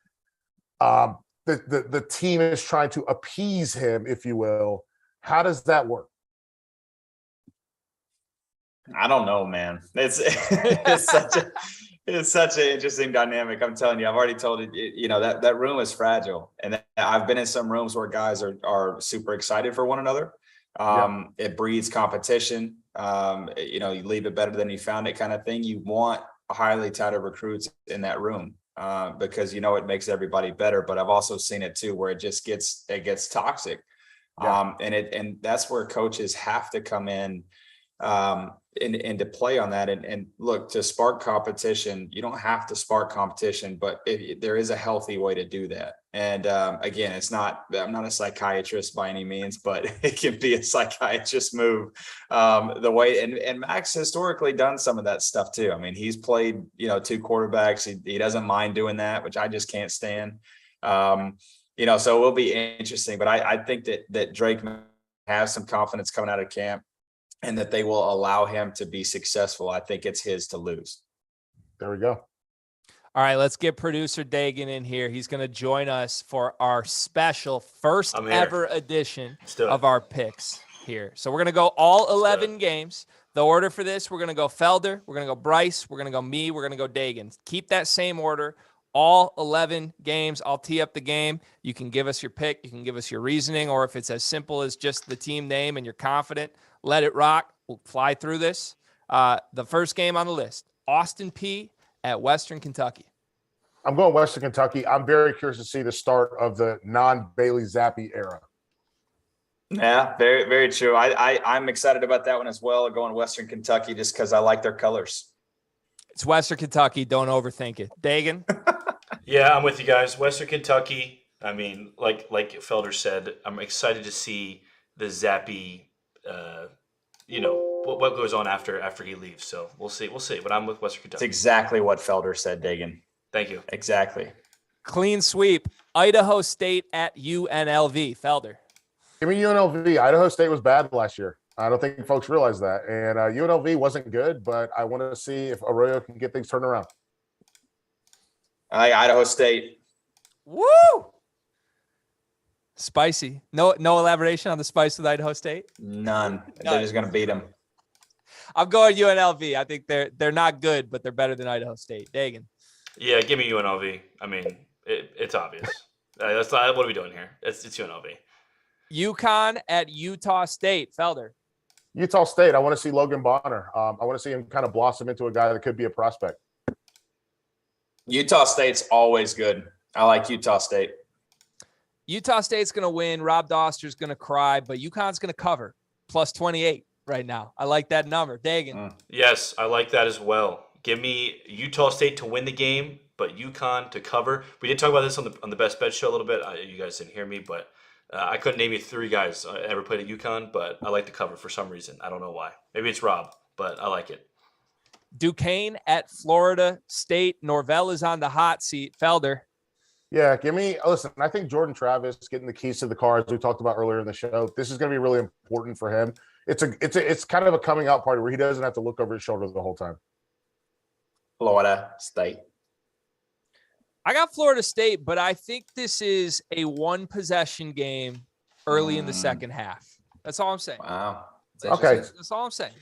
The team is trying to appease him, if you will. How does that work? I don't know, man. It's such an interesting dynamic. I'm telling you, I've already told it, that room is fragile. And I've been in some rooms where guys are super excited for one another. It breeds competition. You leave it better than you found it kind of thing. You want highly touted recruits in that room because, it makes everybody better. But I've also seen it too, where it gets toxic. Yeah. And that's where coaches have to come in and to play on that and look, to spark competition. You don't have to spark competition, but there is a healthy way to do that. And again, I'm not a psychiatrist by any means, but it can be a psychiatrist move the way. And Max historically done some of that stuff too. I mean, he's played, 2 quarterbacks. He doesn't mind doing that, which I just can't stand. So it will be interesting, but I think that Drake has some confidence coming out of camp, and that they will allow him to be successful. I think it's his to lose. There we go. All right, let's get producer Dagan in here. He's going to join us for our special first ever edition of our picks here. So we're going to go all 11 games. The order for this, we're going to go Felder, we're going to go Bryce, we're going to go me, we're going to go Dagan. Keep that same order. All 11 games. I'll tee up the game. You can give us your pick. You can give us your reasoning, or if it's as simple as just the team name and you're confident, let it rock. We'll fly through this. The first game on the list, Austin Peay at Western Kentucky. I'm going Western Kentucky. I'm very curious to see the start of the non-Bailey Zappi era. Yeah, very, very true. I'm excited about that one as well, going Western Kentucky just because I like their colors. It's Western Kentucky. Don't overthink it. Dagan? Yeah, I'm with you guys. Western Kentucky. I mean, like Felder said, I'm excited to see the Zappi, what goes on after he leaves. So we'll see. But I'm with Western Kentucky. It's exactly what Felder said, Dagan. Thank you. Exactly. Clean sweep. Idaho State at UNLV. Felder. Give me UNLV. Idaho State was bad last year. I don't think folks realize that. And UNLV wasn't good, but I want to see if Arroyo can get things turned around. I like Idaho State. Woo! Spicy. No elaboration on the spice with Idaho State? None. They're just going to beat them. I'm going UNLV. I think they're not good, but they're better than Idaho State. Dagan. Yeah, give me UNLV. I mean, it's obvious. That's not, what are we doing here? It's UNLV. UConn at Utah State. Felder. Utah State. I want to see Logan Bonner. I want to see him kind of blossom into a guy that could be a prospect. Utah State's always good. I like Utah State. Utah State's going to win. Rob Doster's going to cry, but UConn's going to cover plus 28 right now. I like that number. Dagan. Yes, I like that as well. Give me Utah State to win the game, but UConn to cover. We did talk about this on the Best Bet show a little bit. You guys didn't hear me, but I couldn't name you 3 guys ever played at UConn, but I like the cover for some reason. I don't know why. Maybe it's Rob, but I like it. Duquesne at Florida State. Norvell is on the hot seat. Felder. Yeah, listen, I think Jordan Travis getting the keys to the car, as we talked about earlier in the show, this is going to be really important for him. It's kind of a coming out party where he doesn't have to look over his shoulder the whole time. Florida State. I got Florida State, but I think this is a 1-possession game early in the second half. That's all I'm saying. Wow. Okay. That's all I'm saying.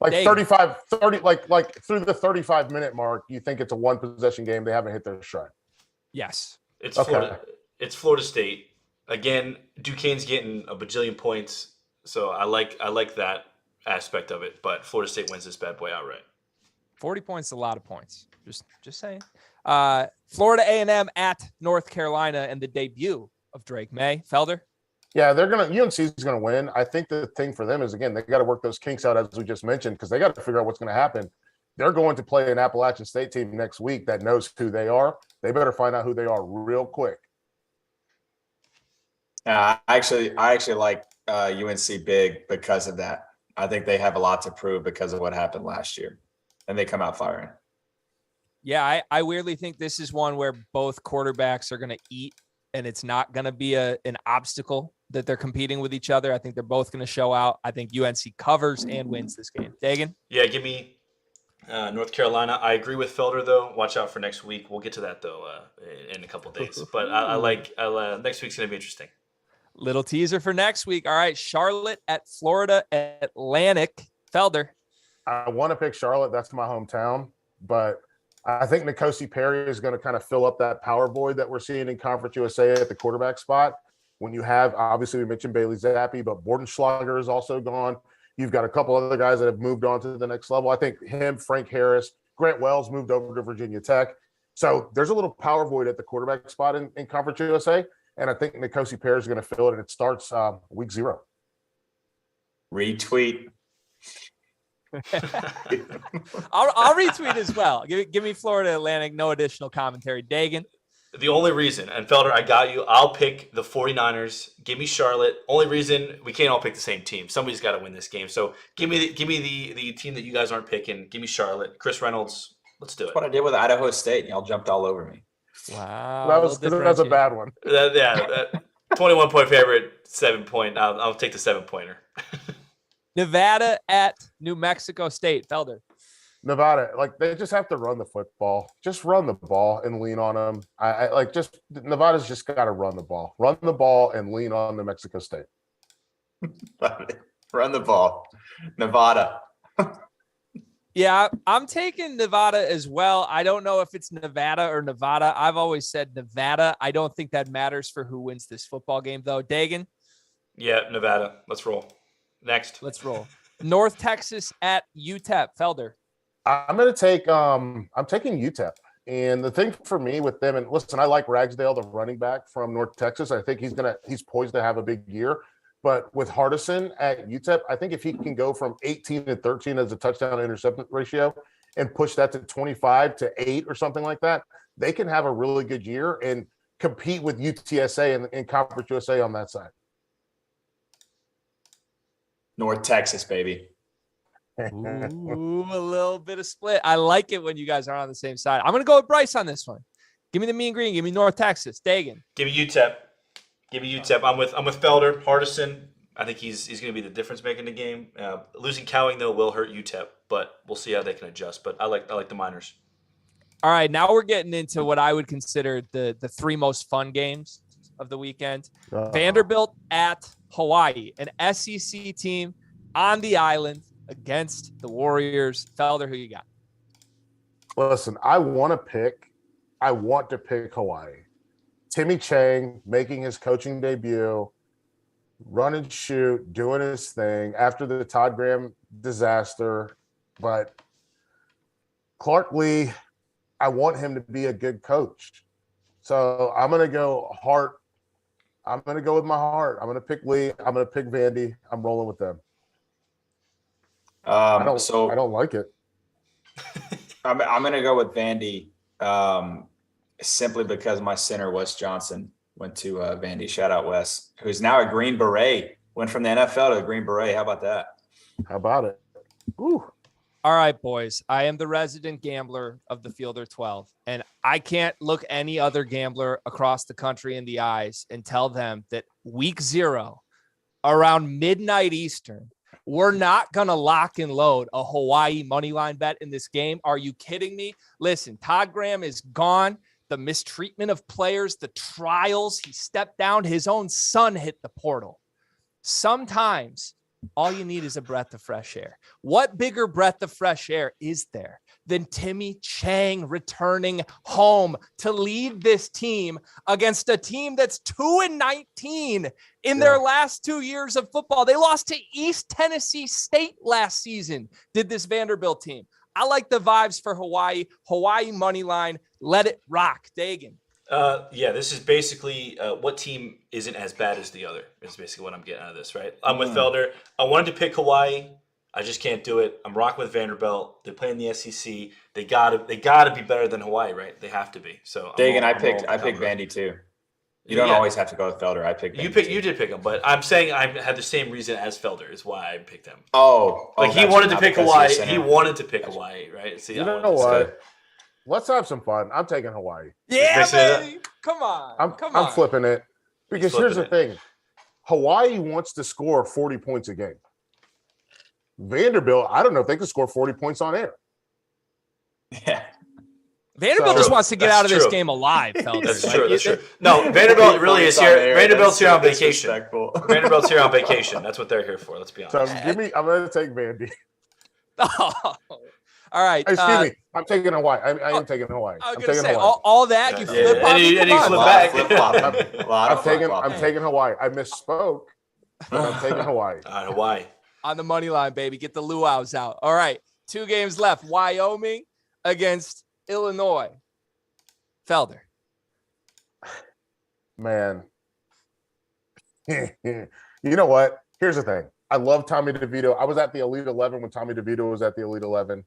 Like 30, like through the 35-minute mark, you think it's a 1-possession game. They haven't hit their stride. Yes. It's okay. Florida State. Again, Duquesne's getting a bajillion points, so I like that aspect of it, but Florida State wins this bad boy outright. 40 points is a lot of points. Just saying. Florida A&M at North Carolina and the debut of Drake May. Felder? Yeah, UNC is going to win. I think the thing for them is, again, they got to work those kinks out, as we just mentioned, because they got to figure out what's going to happen. They're going to play an Appalachian State team next week that knows who they are. They better find out who they are real quick. I actually like UNC big because of that. I think they have a lot to prove because of what happened last year, and they come out firing. Yeah, I weirdly think this is one where both quarterbacks are going to eat, and it's not going to be an obstacle that they're competing with each other. I think they're both going to show out. I think UNC covers and wins this game. Dagan? Yeah, give me North Carolina. I agree with Felder, though. Watch out for next week. We'll get to that, though, in a couple of days. But I like next week's going to be interesting. Little teaser for next week. All right, Charlotte at Florida Atlantic. Felder? I want to pick Charlotte. That's my hometown. But I think N'Kosi Perry is going to kind of fill up that power void that we're seeing in Conference USA at the quarterback spot. When you have, obviously, we mentioned Bailey Zappi, but Bordenschlager is also gone. You've got a couple other guys that have moved on to the next level. I think him, Frank Harris, Grant Wells moved over to Virginia Tech. So there's a little power void at the quarterback spot in Conference USA. And I think N'Kosi Perry is going to fill it, and it starts week 0. Retweet. I'll retweet as well. Give me Florida Atlantic, no additional commentary. Dagan? The only reason, and Felder, I got you. I'll pick the 49ers. Give me Charlotte. Only reason, we can't all pick the same team. Somebody's got to win this game. So give me the team that you guys aren't picking. Give me Charlotte. Chris Reynolds. Let's do it. That's what I did with Idaho State. Y'all jumped all over me. Wow. That's a bad one. 21-point favorite, 7-point. I'll take the 7-pointer. Nevada at New Mexico State. Felder? Nevada, they just have to run the football. Just run the ball and lean on them. Nevada's just got to run the ball. Run the ball and lean on New Mexico State. Run the ball. Nevada. Yeah, I'm taking Nevada as well. I don't know if it's Nevada or Nevada. I've always said Nevada. I don't think that matters for who wins this football game, though. Dagan? Yeah, Nevada. Let's roll. Next. Let's roll. North Texas at UTEP. Felder? I'm going to take I'm taking UTEP. And the thing for me with them, and listen, I like Ragsdale, the running back from North Texas. I think he's poised to have a big year. But with Hardison at UTEP, I think if he can go from 18 to 13 as a touchdown to interception ratio and push that to 25 to 8 or something like that, they can have a really good year and compete with UTSA and Conference USA on that side. North Texas, baby. Ooh, a little bit of split. I like it when you guys are on the same side. I'm going to go with Bryce on this one. Give me the mean green. Give me North Texas. Dagan? Give me UTEP. Give me UTEP. I'm with Felder. Hardison. I think he's going to be the difference maker in the game. Losing Cowing though will hurt UTEP, but we'll see how they can adjust. But I like the Miners. All right, now we're getting into what I would consider the 3 most fun games of the weekend. Vanderbilt at Hawaii, an SEC team on the island against the Warriors. Felder, who you got? Listen, I want to pick I want to pick Hawaii. Timmy Chang making his coaching debut, run and shoot, doing his thing after the Todd Graham disaster. But Clark Lee, I want him to be a good coach. So I'm going to go heart. I'm going to go with my heart. I'm going to pick Lee. I'm going to pick Vandy. I'm rolling with them. I don't like it. I'm going to go with Vandy simply because my center, Wes Johnson, went to Vandy. Shout out Wes, who's now a Green Beret. Went from the NFL to the Green Beret. How about that? How about it? Ooh. All right, boys. I am the resident gambler of the Fielder 12, and I can't look any other gambler across the country in the eyes and tell them that week 0, around midnight Eastern, we're not going to lock and load a Hawaii money line bet in this game. Are you kidding me? Listen, Todd Graham is gone. The mistreatment of players, the trials, he stepped down. His own son hit the portal. Sometimes all you need is a breath of fresh air. What bigger breath of fresh air is there than Timmy Chang returning home to lead this team against a team that's 2-19 in their last 2 years of football? They lost to East Tennessee State last season, did this Vanderbilt team. I like the vibes for Hawaii. Hawaii money line. Let it rock. Dagan. Yeah, this is basically what team isn't as bad as the other. Is basically what I'm getting out of this, right? I'm with Felder. I wanted to pick Hawaii. I just can't do it. I'm rocking with Vanderbilt. They play in the SEC. They gotta be better than Hawaii, right? They have to be. So Dagan, I picked Vandy too. You don't always have to go with Felder. I picked Vandy. You did pick him, but I'm saying I had the same reason as Felder is why I picked him. He wanted to pick Hawaii. He wanted to pick Hawaii, right? See, you know what? Let's have some fun. I'm taking Hawaii. Yeah, baby. Come on. I'm flipping it. Because here's the thing. Hawaii wants to score 40 points a game. Vanderbilt, I don't know if they can score 40 points on air. Yeah. Vanderbilt just wants to get out of this game alive, fellas. That's true. That's true. No, Vanderbilt really is here. Vanderbilt's here on vacation. Vanderbilt's here on vacation. That's what they're here for. Let's be honest. So I'm going to take Vandy. All right. Excuse me. I'm taking Hawaii. I am taking Hawaii. I was going to say, all that, you flip on and you flip back. I'm taking Hawaii. I misspoke, but I'm taking Hawaii. Hawaii. On the money line, baby. Get the luau's out. All right. 2 games left. Wyoming against Illinois. Felder. Man. You know what? Here's the thing. I love Tommy DeVito. I was at the Elite 11 when Tommy DeVito was at the Elite 11.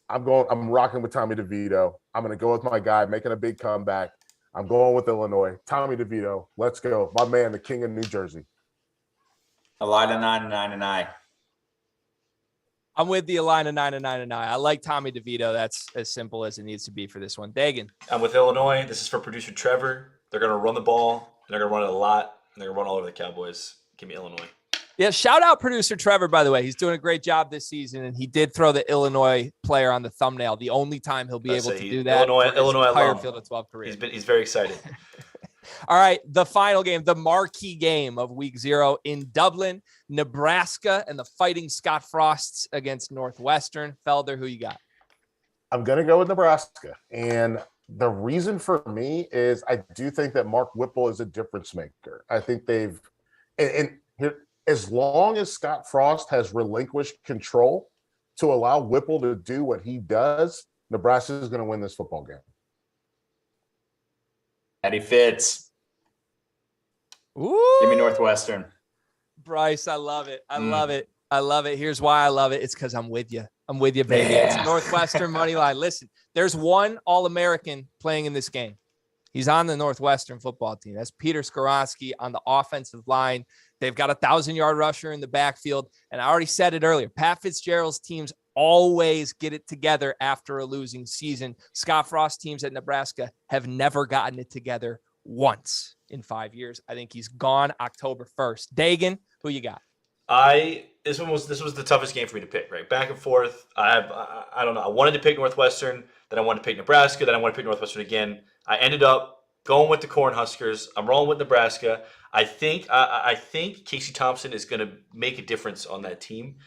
I'm rocking with Tommy DeVito. I'm going to go with my guy, making a big comeback. I'm going with Illinois. Tommy DeVito. Let's go. My man, the king of New Jersey. Illini 9-9. I'm with the Illini 9-9. I like Tommy DeVito. That's as simple as it needs to be for this one. Dagan. I'm with Illinois. This is for producer Trevor. They're going to run the ball. They're going to run it a lot. And they're going to run all over the Cowboys. Give me Illinois. Yeah, shout out producer Trevor, by the way. He's doing a great job this season, and he did throw the Illinois player on the thumbnail. The only time he'll be able to do that. Illinois entire Field of 12 career. He's very excited. All right, the final game, the marquee game of week 0 in Dublin, Nebraska and the Fighting Scott Frosts against Northwestern. Felder, who you got? I'm going to go with Nebraska. And the reason for me is I do think that Mark Whipple is a difference maker. I think they've and as long as Scott Frost has relinquished control to allow Whipple to do what he does, Nebraska is going to win this football game. Eddie Fitz. Ooh. Give me Northwestern. Bryce, I love it. I love it. I love it. Here's why I love it. It's because I'm with you. I'm with you, baby. Yeah. It's Northwestern money line. Listen, there's one All-American playing in this game. He's on the Northwestern football team. That's Peter Skoronski on the offensive line. They've got a 1,000-yard rusher in the backfield. And I already said it earlier. Pat Fitzgerald's teams always get it together after a losing season. Scott Frost teams at Nebraska have never gotten it together once in 5 years. I think he's gone October 1st. Dagan, who you got? This was the toughest game for me to pick, right? Back and forth. I don't know. I wanted to pick Northwestern, then I wanted to pick Nebraska, then I wanted to pick Northwestern again. I ended up going with the Cornhuskers. I'm rolling with Nebraska. I think Casey Thompson is going to make a difference on that team.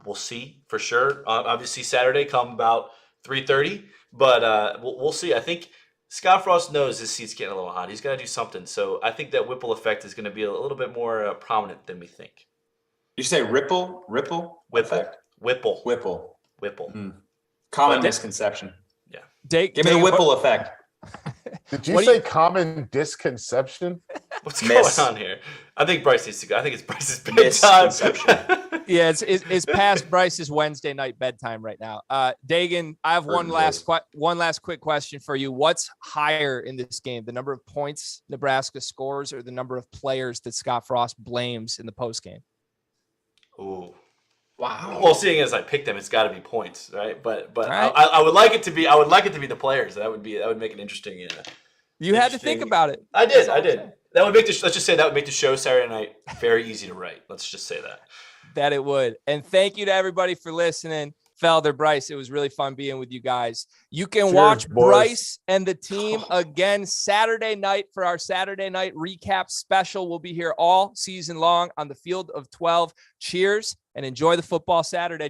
We'll see for sure. Obviously Saturday come about 3:30, but we'll see. I think Scott Frost knows his seat's getting a little hot. He's got to do something. So I think that Whipple effect is going to be a little bit more prominent than we think. You say Whipple effect? Whipple. Common misconception. Yeah. Give me the Whipple effect. Did you say common disconception? What's going on here? I think Bryce needs to go. I think it's Bryce's bedtime. Yeah, it's past Bryce's Wednesday night bedtime right now. Dagan, I have one last quick question for you. What's higher in this game, the number of points Nebraska scores or the number of players that Scott Frost blames in the postgame? Ooh. Wow. Well, seeing as I picked them, it's got to be points, right? But right. I would like it to be. I would like it to be the players. That would make it interesting. You had to think about it. I did. That would make let's just say that would make the show Saturday night very easy to write. Let's just say that. That it would. And thank you to everybody for listening. Felder, Bryce, it was really fun being with you guys. You can watch Bryce and the team again Saturday night for our Saturday night recap special. We'll be here all season long on the Field of 12. Cheers and enjoy the football Saturday.